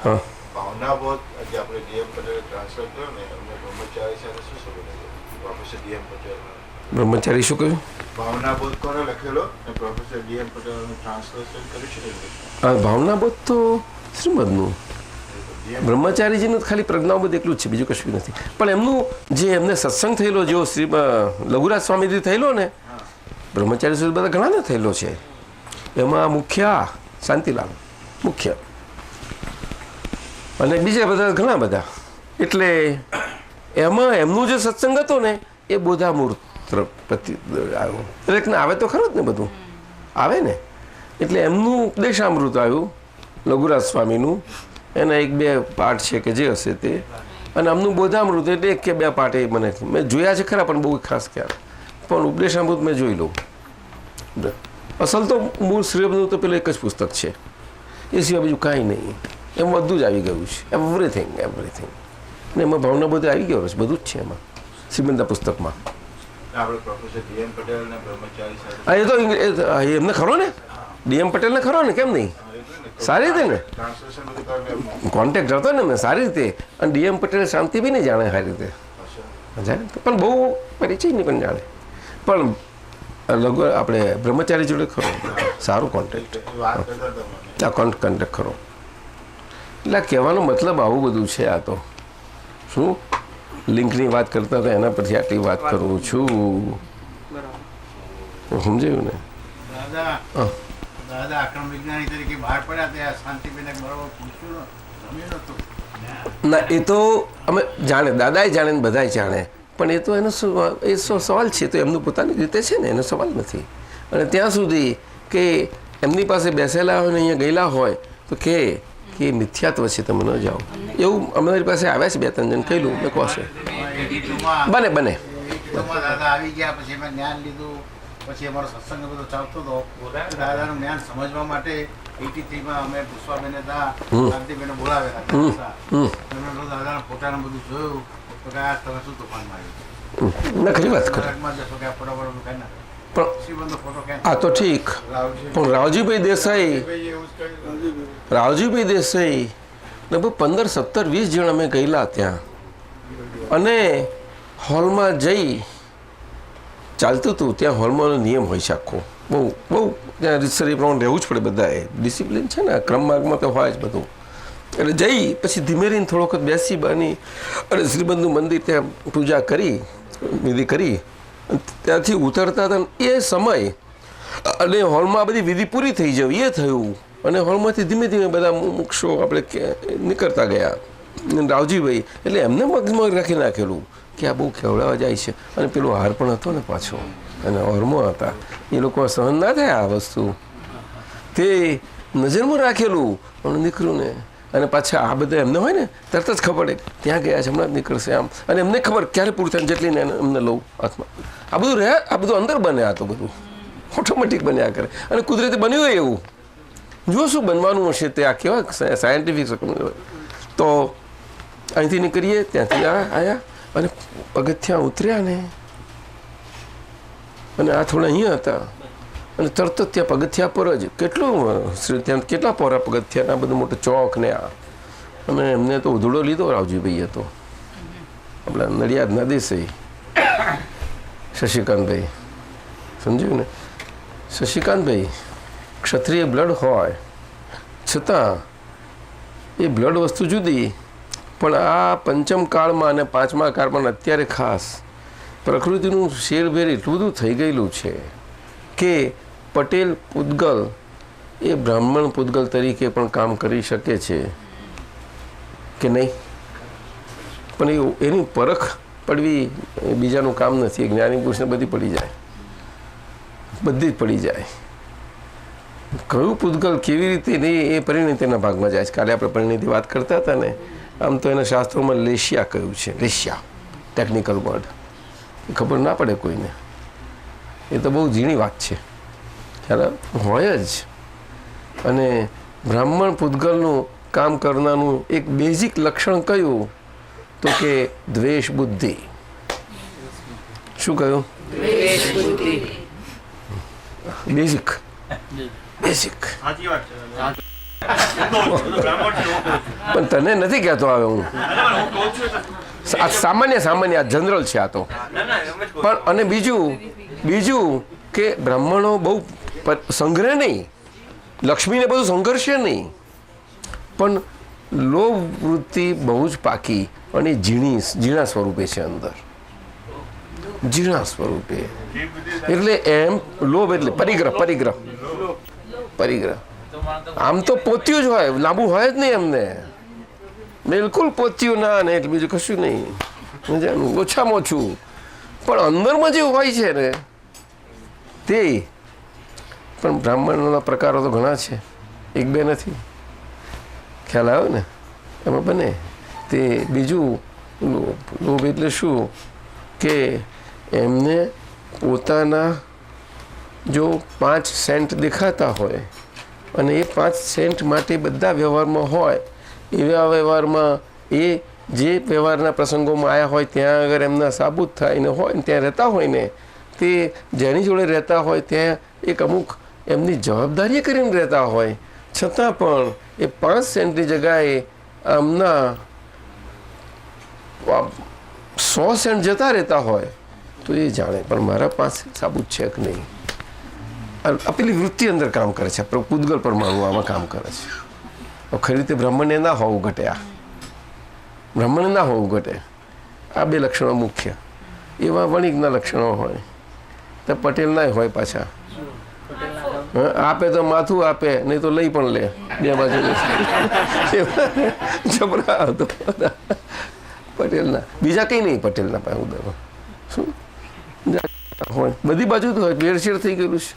હા,
ભાવનાબોધ આજે આપણે ડીએમ પટેલે ટ્રાન્સફર કર્યો ને અમને બ્રહ્મચારી સાથે શું સંબંધ? પ્રોફેસર ડીએમ પટેલ
બ્રહ્મચારી શું કહ્યું?
ભાવનાબોધ કોને લખેલો ને પ્રોફેસર ડીએમ પટેલ ટ્રાન્સલેશન કર્યું છે ને?
આ ભાવનાબોધ તો શ્રીમદનું, બ્રહ્મચારીજીનું ખાલી પ્રજ્ઞાબોધ એટલું જ છે, બીજું કશું નથી. પણ એમનું જે એમને સત્સંગ થયેલો, જેવો શ્રી લઘુરાજ સ્વામીથી થયેલો ને, બ્રહ્મચારી સુધી બધા ઘણાને થયેલો છે. એમાં મુખ્ય શાંતિલાલ મુખ્ય, અને બીજા બધા ઘણા બધા. એટલે એમાં એમનું જે સત્સંગ હતો ને એ બોધામૂર્ત પ્રતિ આવ્યો. દરેકને આવે તો ખરું જ ને, બધું આવે ને. એટલે એમનું ઉપદેશામૃત આવ્યું લઘુરાજ સ્વામીનું, એના 1-2 પાઠ છે કે જે હશે તે, અને આમનું બોધામૃત એટલે 1 કે 2 પાઠ એ મને મેં જોયા છે ખરા, પણ બહુ ખાસ ખ્યાલ. પણ ઉપદેશામૃત મેં જોઈ લઉં. અસલ તો મૂળ શ્રીમદનું તો પેલું એક જ પુસ્તક છે, એ સિવાય બીજું કાંઈ નહીં. એમ બધું જ આવી ગયું છે, એવરીથિંગ. ને એમાં ભાવના બધું આવી ગયો છે, બધું જ છે એમાં શ્રીમદના પુસ્તકમાં.
આપણે પ્રોફેસર ડીએમ પટેલ ને બ્રહ્મચારી સાથે
હા, એ તો એમને ખરો ને, ડીએમ પટેલને ખરો ને, કેમ નહીં? સારી રીતે ને
ટ્રાન્સલેશન બધું કર્યું.
કોન્ટેક્ટ હતો ને મેં સારી રીતે. અને ડીએમ પટેલ શાંતિ બી નહીં જાણે સારી રીતે, પણ બહુ પરિચય નહીં પણ જાણે. પણ લઘુ આપણે બ્રહ્મચારી જોડે ખરો સારું કોન્ટેક્ટ,
વાત કરતા હતા મને.
આ કોન્ટેક્ટ ખરો. એટલે કહેવાનો મતલબ આવું બધું છે. આ તો શું લિંકની વાત કરતા હતા, એના પરથી આટલી વાત કરું છું. સમજાયું ને? હા,
દાદા આક્રમ વિજ્ઞાની તરીકે બહાર પડ્યા ત્યાં શાંતિબેન બરોબર પૂછ્યું નહોતું.
ના એ તો અમે જાણે, દાદાએ જાણે ને બધાએ જાણે, પણ એ તો એનો સવાલ છે, તો એમનું પોતાની રીતે છે ને, એનો સવાલ નથી. અને ત્યાં સુધી કે એમની પાસે બેસેલા હોય ને અહીંયા ગયેલા હોય તો કે મિથ્યાત્વ છે, તમે ન જાઓ. એવું અમારી પાસે આવ્યા છે 2-3 જણ, કહેલું મેં કહો છે. બને
દાદા આવી ગયા, પછી એમાં જ્ઞાન લીધું, પછી અમારો સત્સંગ બધો ચાલતો હતો. દાદાનું જ્ઞાન સમજવા માટે 83માં અમે પુષ્પાબેને હતા, શાંતિબેને બોલાવેલા. દાદાના ફોટાને બધું જોયું તો કે આ તમે શું તોફાન માર્યું?
ના, ખરી વાત કરો. પણ આ તો ઠીક, પણ રાવજીભાઈ દેસાઈ લગભગ 15, 17, 20 જણ અમે ગયેલા ત્યાં. અને હોલમાં જઈ ચાલતું હતું, ત્યાં હોલમાં નિયમ હોય છે આખો, બહુ ત્યાં રીતસર એ પ્રમાણે રહેવું જ પડે. બધાએ ડિસિપ્લિન છે ને, ક્રમ માર્ગમાં તો હોય જ બધું. એટલે જઈ પછી ધીમે રહીને થોડો વખત બેસી બની અને શ્રીમદનું મંદિર ત્યાં પૂજા કરી, વિધિ કરી, ત્યાંથી ઉતરતા હતા એ સમય, અને હોલમાં બધી વિધિ પૂરી થઈ જવી એ થયું. અને હોલમાંથી ધીમે ધીમે બધા મુક્ષો આપણે નીકળતા ગયા. રાવજીભાઈ એટલે એમને મગજમાં રાખી નાખેલું કે આ બહુ ખેવડાવા જાય છે. અને પેલો હાર પણ હતો ને પાછો, અને હોરમાં હતા એ લોકો સહન ના થાય આ વસ્તુ, તે નજરમાં રાખેલું પણ નીકળ્યું ને. અને પાછા આ બધા એમને હોય ને તરત જ ખબર પડે ત્યાં ગયા છે, હમણાં જ નીકળશે આમ. અને એમને ખબર ક્યારે પૂરું થાય, જેટલી ને એમને લઉં હાથમાં. આ બધું રહ્યા, આ બધું અંદર બને, આ તો બધું ઓટોમેટિક બન્યા કરે. અને કુદરતી બન્યું એવું, જો શું બનવાનું હશે તે આ કેવા સાયન્ટિફિક. તો અહીંથી નીકળીએ, ત્યાંથી આવ્યા અને પગથિયાં ઉતર્યા ને, અને આ થોડા અહીંયા હતા, અને તરત જ ત્યાં પગથિયા પર જ ત્યાં કેટલા પોરા પગથિયા, આ બધું મોટો ચોક ને આ. અને એમને તો ઉધડો લીધો રાવજીભાઈએ તો, આપણા નડિયાદના દેસાઈ શશિકાંતભાઈ, સમજ્યું ને? શશિકાંતભાઈ ક્ષત્રિય બ્લડ હોય છતાં એ બ્લડ વસ્તુ જુદી, પણ આ પંચમ કાળમાં અને 5મા કાળમાં અત્યારે ખાસ પ્રકૃતિનું શેરભેર એટલું બધું થઈ ગયેલું છે કે પટેલ પૂતગલ એ બ્રાહ્મણ પૂતગલ તરીકે પણ કામ કરી શકે છે કે નહીં? પણ એની પરખ પડવી બીજાનું કામ નથી. જ્ઞાની પુરુષને બધી પડી જાય, બધી જ પડી જાય. કયું પૂતગલ કેવી રીતે નહીં એ પરિણીતિના ભાગમાં જાય છે. કાલે આપણે પરિણીતિ વાત કરતા હતા ને, આમ તો એના શાસ્ત્રોમાં લેશિયા કહ્યું છે, લેશિયા ટેકનિકલ વર્ડ, ખબર ના પડે કોઈને. એ તો બહુ ઝીણી વાત છે, ખ્યાલ હોય જ. અને બ્રાહ્મણ પૂતગલનું કામ કરનારનું એક બેઝિક લક્ષણ કયું? તો કે દ્વેષ બુદ્ધિ. શું કહ્યું? બેઝિક.
સાચી વાત છે.
પણ તને નથી કહેતો હવે હું. આ સામાન્ય આ જનરલ છે આ તો. પણ અને બીજું કે બ્રાહ્મણો બહુ સંગ્રહ નહીં, લક્ષ્મીને બધું સંઘર્ષે નહીં, પણ લોભ વૃત્તિ બહુ જ પાકી અને ઝીણા સ્વરૂપે છે અંદર, ઝીણા સ્વરૂપે. એટલે એમ લોભ એટલે પરિગ્રહ. આમ તો પોત્યું જ હોય, લાંબુ હોય જ નહીં એમને, બિલકુલ પોત્યું ના ને એટલે બીજું કશું નહીં, ઓછામાં ઓછું. પણ અંદરમાં જે હોય છે ને તે પણ બ્રાહ્મણોના પ્રકારો તો ઘણા છે, એક બે નથી. ખ્યાલ આવ્યો ને? એમાં બને તે બીજું લોભ એટલે શું કે એમને પોતાના જો 5 સેન્ટ દેખાતા હોય અને એ 5 સેન્ટ માટે બધા વ્યવહારમાં હોય, એવા વ્યવહારમાં એ જે વ્યવહારના પ્રસંગોમાં આવ્યા હોય ત્યાં આગળ એમના સાબુત થાયને હોય ને ત્યાં રહેતા હોય ને, તે જેની જોડે રહેતા હોય ત્યાં એક અમુક એમની જવાબદારી કરીને રહેતા હોય, છતાં પણ એ 5 સેન્ટની જગ્યાએ આમના 100 સેન્ટ જતા રહેતા હોય તો એ જાણે પણ મારા પાસે સાબુત છે કે નહીં. આ પેલી વૃત્તિ અંદર કામ કરે છે, પૂદગલ પરમાણુ આમાં કામ કરે છે. ખરી રીતે બ્રાહ્મણને ના હોવું ઘટે, બ્રાહ્મણને ના હોવું ઘટે. આ 2 લક્ષણો મુખ્ય. એવા વણિકના લક્ષણો હોય તો પટેલ ના હોય પાછા. આપે તો માથું આપે, નહીં તો લઈ પણ લે, 2 બાજુ જબરા હતો પટેલના. બીજા કંઈ નહીં પટેલના પાસે ઉદરમાં શું હોય, બધી બાજુ તો હોય, ભેળસેળ થઈ ગયેલું છે.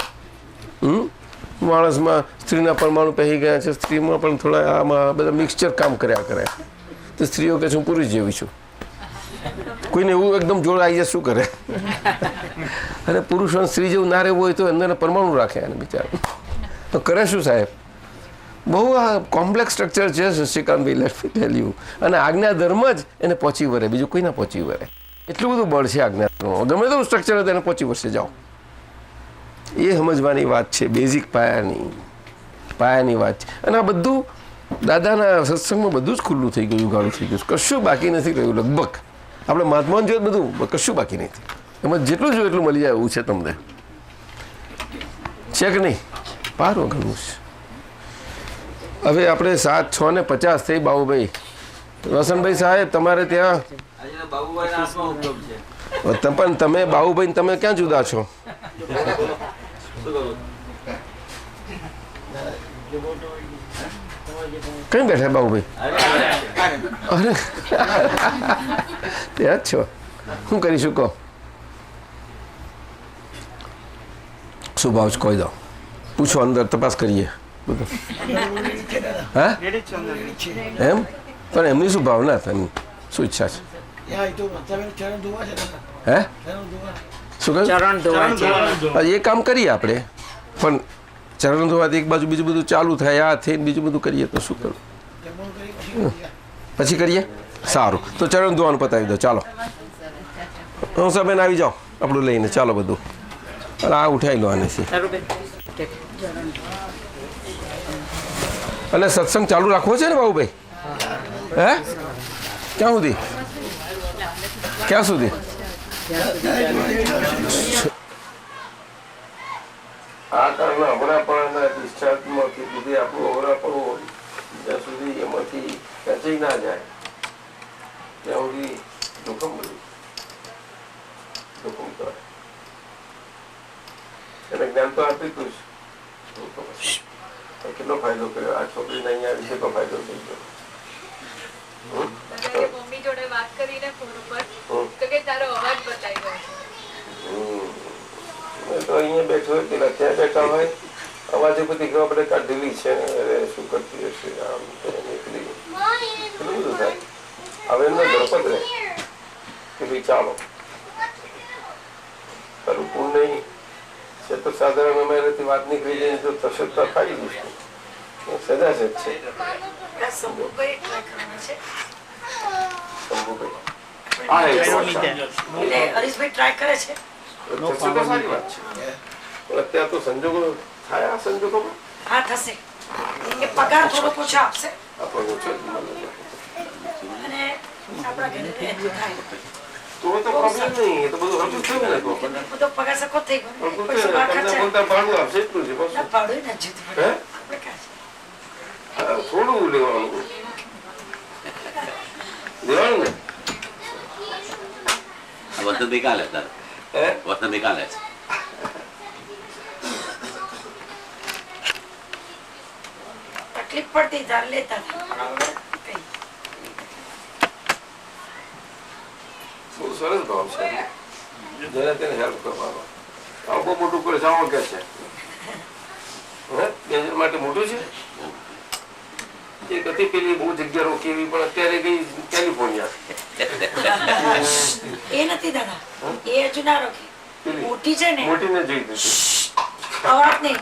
માણસમાં સ્ત્રીના પરમાણુ પહેરી ગયા છે, સ્ત્રીમાં પણ થોડા આમાં બધા મિક્સચર કામ કર્યા કરે. તો સ્ત્રીઓ કે હું પુરુષ જેવી છું, કોઈને એવું એકદમ જોડ આવી જાય શું કરે? અને પુરુષો સ્ત્રી જેવું ના રહેવું હોય તો અંદર પરમાણુ રાખે અને બિચારા તો કરે શું સાહેબ? બહુ આ કોમ્પ્લેક્સ સ્ટ્રક્ચર છે શ્રીકાંતભાઈ, લેટ મી ટેલ યુ. અને આજ્ઞા ધર્મ જ એને પહોંચી વળે, બીજું કોઈ ના પહોંચી વળે. એટલું બધું બળ છે આજ્ઞા ધર્મ. ગમે તેવું સ્ટ્રક્ચર હોય તેને પહોંચી વળશે. જાઓ, એ સમજવાની વાત છે, બેઝિક પાયાની વાત છે. અને આ બધું દાદાના સત્સંગમાં બધું જ ખુલ્લું થઈ ગયું, ઉઘાડું થઈ ગયું, કશું બાકી નથી રહ્યું લગભગ. આપણે મહાત્માને જોઈએ બધું, કશું બાકી નથી. એમાં જેટલું જોઈએ એટલું મળી જાય એવું છે તમને, છે કે નહીં? પાર વગરનું છે. હવે આપણે 7:06:50 થઈ. બાબુભાઈ, રોશનભાઈ સાહેબ તમારે ત્યાં પણ તમે બાબુભાઈ તમે ક્યાં જુદા છો? કઈ બેઠા બાબુભાઈ? અરે ત્યાં જ છો. શું કરીશું કહો? શું ભાવ છે કહી દો, પૂછો, અંદર તપાસ કરીએ બધું. હા એમ? પણ એમની શું ભાવના થાય, શું ઈચ્છા છે? હે શું કહ્યું? એ કામ કરીએ આપણે, પણ ચરણ ધોવાથી એક બાજુ બીજું બધું ચાલુ થાય, આ થઈને બીજું બધું કરીએ તો શું કરું? પછી કરીએ. સારું, તો ચરણ ધોવાનું પતાવી દો. ચાલો હંસાબેન આવી જાઓ આપણું લઈને, ચાલો બધું. આ ઉઠાવી લો આનેથી. અને સત્સંગ ચાલુ રાખવો છે ને બાબુભાઈ? હે ક્યાં સુધી? ક્યાં સુધી? આ કાળના અવરાપણાના ડિસ્ચાર્જમાંથી બધી આપણું અવરાપણું હોય જ્યાં સુધી એમાંથી ખેંચાઈ ના જાય ત્યાં સુધી જોખમ કરે. એને જ્ઞાન તો આપી તું કેટલો ફાયદો કર્યો આ છોકરીને અહીંયા આવી કેટલો ફાયદો થઈ ગયો.
મમ્મી જોડે વાત કરીને ફોન ઉપર તો કે તારો અવાજ બદલાઈ ગયો છે.
તો અહીંયા બેઠો હોય પેલા ત્યાં બેઠા હોય, અવાજે બધી ખબર પડે કે ઢીલી છે, અરે શું કરતી હશે, આમ નીકળી એટલું બધું થાય. હવે એમને ગણપત રહે કે ભાઈ ચાલો તારું પૂર્ણ નહીં છે તો સાધારણ અમારાથી વાત નીકળી જાય તો થશે તો ખાઈ દઈશું. સદા છે
શંભુભાઈ ટ્રાય કરવાનો છે
હા, એ
I don't
તો
need that.
એટલે હરીશભાઈ ટ્રાય કરે છે
થશે તો સારી વાત છે પણ અત્યારે તો સંજોગો થાય આ સંજોગોમાં
હા થશે એ પગાર થોડો ઓછો આપશે
આપણને ઓછો જ મળે.
અને આપણા ઘરે એટલું થાય
તો તો પ્રોબ્લેમ નહીં, એ તો બધું હજુ થયું ને તો
બધો પગાર સખો થઈ ગયો
હજુ
પૈસા બહાર
તમને
ખર્ચાય.
બોલતા ભાડું આપશે એટલું છે બસ.
ના ભાડું નથી જોતું
હે?
આપણે કાંઈ.
હા, થોડું લેવાનું લેવાનું ને
વતન નિકાલે તારે
હે
વતન નિકાલે છે
તકલીફ પડતી ત્યારે લેતા હતા પણ હવે કંઈ.
બહુ સરસ ભાવ છે જેને તેને હેલ્પ કરવાનો. આ બહુ મોટું કરે જાઓ કે છે હે બે માટે મોટું છે. એક હતી પેલી બહુ જગ્યા રોકેવી પણ અત્યારે ગઈ કેલિફોર્નિયા.
એ નથી દાદા એ હજુ ના રોકી
પેલી
મોટી છે ને
મોટીને જઈ દીધી.
અવાજ નહીં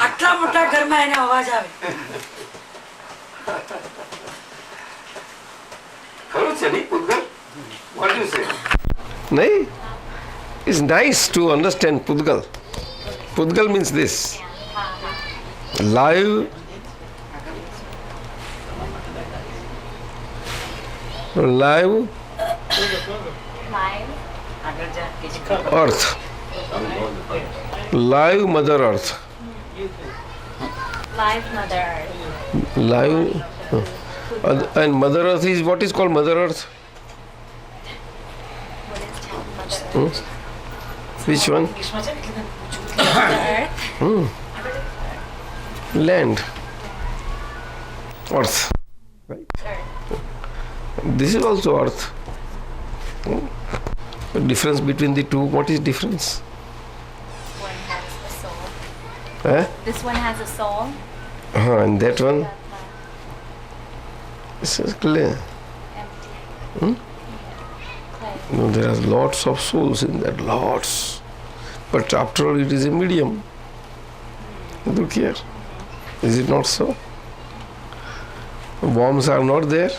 આટલા મોટા ઘરમાં એને અવાજ આવે
ખરું છે નહીં પૂતગલ? What do you say? નહીં, it's nice to understand Pudgal. Pudgal means this. Live earth. Live Mother Earth.
Live Mother Earth.
Live and Mother Earth is what is called Mother Earth?
What is Mother Earth?
Which one?
ઇંગ્લિશમાં છે ને એટલે તમે પૂછું.
Mother Earth.
Land. Earth. Right. This is also Earth. The difference between the two, what is difference?
One has a soul.
Eh?
This one has a soul.
And that one this is clear.
Empty. Clay.
No, there are lots of souls in that, lots. But after all, it is a medium. Look here. Is it not so? Worms are not there.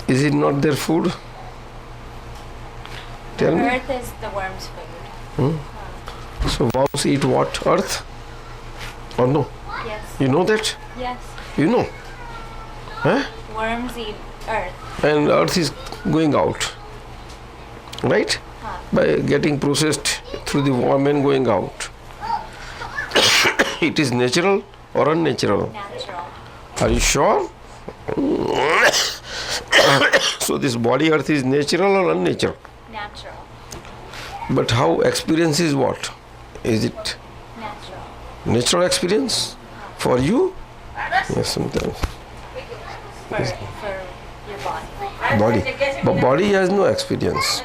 Is it not their food? Tell me.
Earth is the worm's food.
So worms eat what? Earth? Or no?
Yes.
You know that?
Yes.
You know? Huh?
Worms eat earth.
And earth is going out. Right? By getting processed through the worm and going out. It is natural or unnatural?
Natural.
Are you sure? So this body earth is natural or unnatural?
Natural.
But how experience is what? Is it
Natural.
natural experience for you? Yes, sometimes.
For your body.
Body. But body has no experience.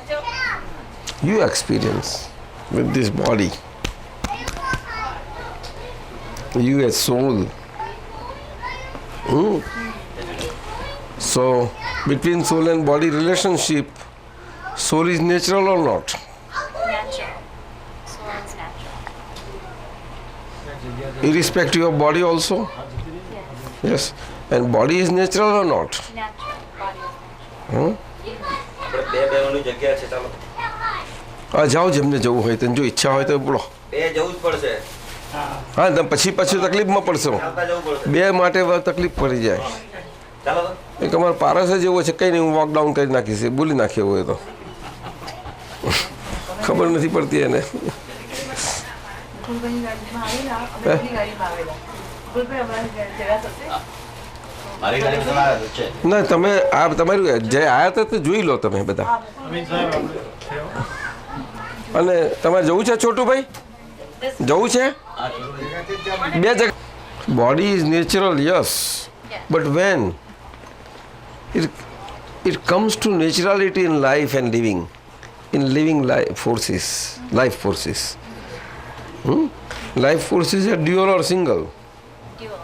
You experience with this body. You as soul. So between soul and body relationship, soul is natural or not?
Natural. Soul is natural.
Irrespective of body also?
Yes.
Yes. And body is natural or not?
Natural. Body is natural.
આપણે બે બેની જગ્યા છે ચાલો
જાઓ જેમને જવું હોય તેને જો ઈચ્છા હોય તો બોલો.
બે જવું જ પડશે
હા તમે પછી તકલીફમાં પડશો.
ચાલતા જવું પડશે
બે માટે તકલીફ પડી જાય.
ચાલો તો
એક અમારો પારસ જ એવો છે કંઈ નહીં હું વોકડાઉન કરી નાખીશ એ બોલી નાખે એવું એ તો ખબર નથી પડતી એને.
મારી ગાડી તમારે છે
ના તમે આ તમારું જે આવ્યા હતા તે જોઈ લો તમે બધા. અને તમારે જવું છે છોટુભાઈ? જવું છે બે જગ્યા. Body is natural yes but when it comes to naturality in life and living, in living life forces. Life forces are dual or single?
Dual.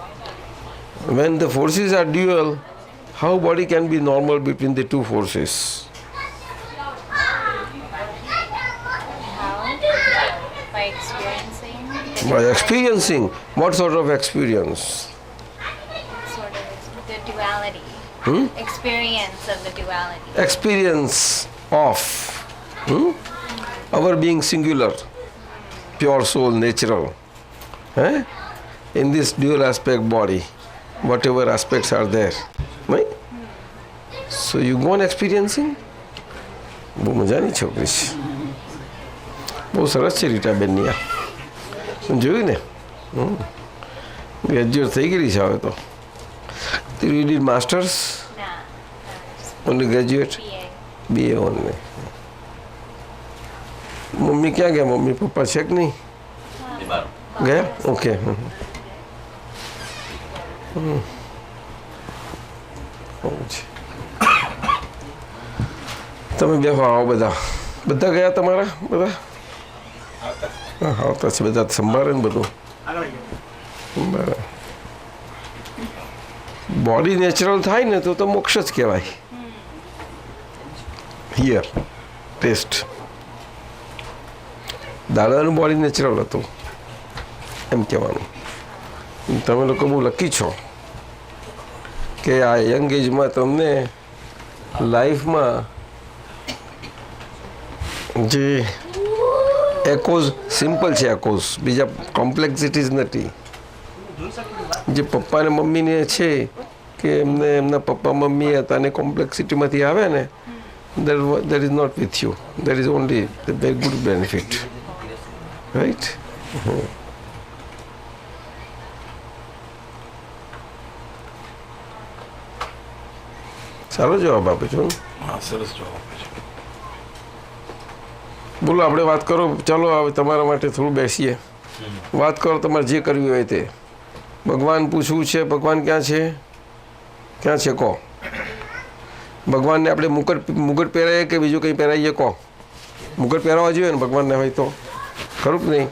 When the forces are dual, how body can be normal between the two forces?
How? By experiencing the
By experiencing, what sort of experience?
Sort of the duality. Experience of the duality.
Experience of our being singular, pure soul, natural. In this dual aspect body, whatever aspects are there. Right? So you go on experiencing. બહુ મજાની છોકરી છે, બહુ સરસ છે રીટાબેનની. આ જોયું ને, ગ્રેજ્યુએટ થઈ ગયેલી છે હવે તો. You did masters?
Nah.
Only graduate?
BA.
BA only. Mummy ક્યાં ગયા? મમ્મી પપ્પા છે કે નહીં ગયા? ઓકે. તમે બેહો, આવો બધા. બધા ગયા તમારા? બધા હા આવતા છે, બધા સંભાળે ને બધું. બરાબર. બોડી નેચરલ થાય ને તો મોક્ષ જ કહેવાય. Here test. દાદાનું બોડી નેચરલ હતું એમ કહેવાનું. તમે લોકો બહુ લકી છો કે આ યંગ એજમાં તમને લાઈફમાં જે એકોઝ સિમ્પલ છે, એકોઝ બીજા કોમ્પ્લેક્સિટીઝ નથી. જે પપ્પા ને મમ્મીને છે કે એમને એમના પપ્પા મમ્મી હતા ને કોમ્પ્લેક્સિટીમાંથી આવે ને, that is not with you. There is only the very good benefit. Right? સારો જવાબ આપે છો.
હા, સરસ જવાબ છે.
બોલો, આપણે વાત કરો. ચાલો હવે તમારા માટે થોડું બેસીએ, વાત કરો તમારે જે કરવી હોય તે. ભગવાન પૂછવું છે, ભગવાન ક્યાં છે? ક્યાં છે કહો. ભગવાનને આપણે મુગટ પહેરાવીએ કે બીજું કંઈ પહેરાવીએ કહો. મુગટ પહેરાવવા જોઈએ ને ભગવાનને હોય તો, ખરું કે નહીં?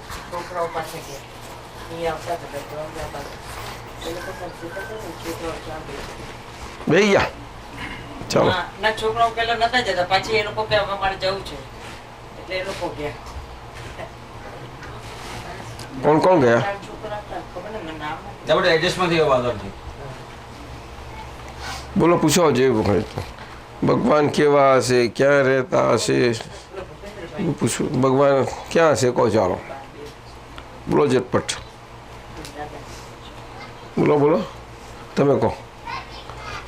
બેહી ગયા. ચાલો.
છોકરાઓ પેલા નતા જતા, પછી એ લોકો કે અમારે જવું છે એટલે એ લોકો ગયા.
કોણ કોણ ગયા? બોલો, પૂછો જે હોય તો. ભગવાન કેવા હશે, ક્યાં રહેતા હશે, પૂછું. ભગવાન ક્યાં હશે કહો. ચાલો બોલો ઝટપટ. બોલો બોલો, તમે કહો.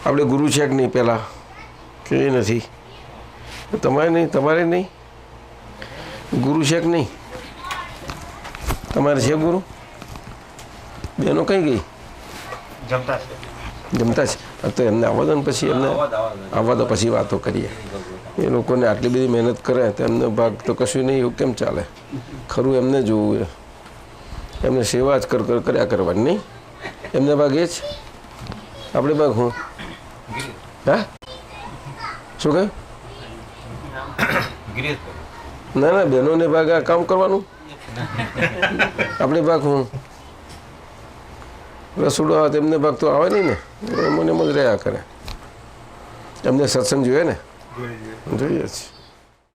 આપણે ગુરુ છે કે નહીં પહેલાં, કે એ નથી? તમારે નહીં? તમારે નહીં ગુરુ છે કે નહીં? તમારે છે ગુરુ? બેનો કઈ ગઈ?
જમતા છે.
જમતા છે. તો એમને આવવા દો ને, પછી એમને આવવા દો, પછી વાતો કરીએ. એ લોકોને આટલી બધી મહેનત કરે તો એમનો ભાગ તો કશું નહીં, એવું કેમ ચાલે? ખરું એમને જોવું, એમને સેવા જ કર્યા કરવાની નહીં. એમને ભાગ એ જ, આપણે ભાગ હું. હા, શું કહ્યું? ના ના, બહેનોને ભાગ આ કામ કરવાનું, આપણે ભાગ હું. રસોડો તેમને ભાગ તો આવે નહીં ને, મને એમ જ રહ્યા કરે. એમને સત્સંગ જોઈએ ને, જોઈએ છે.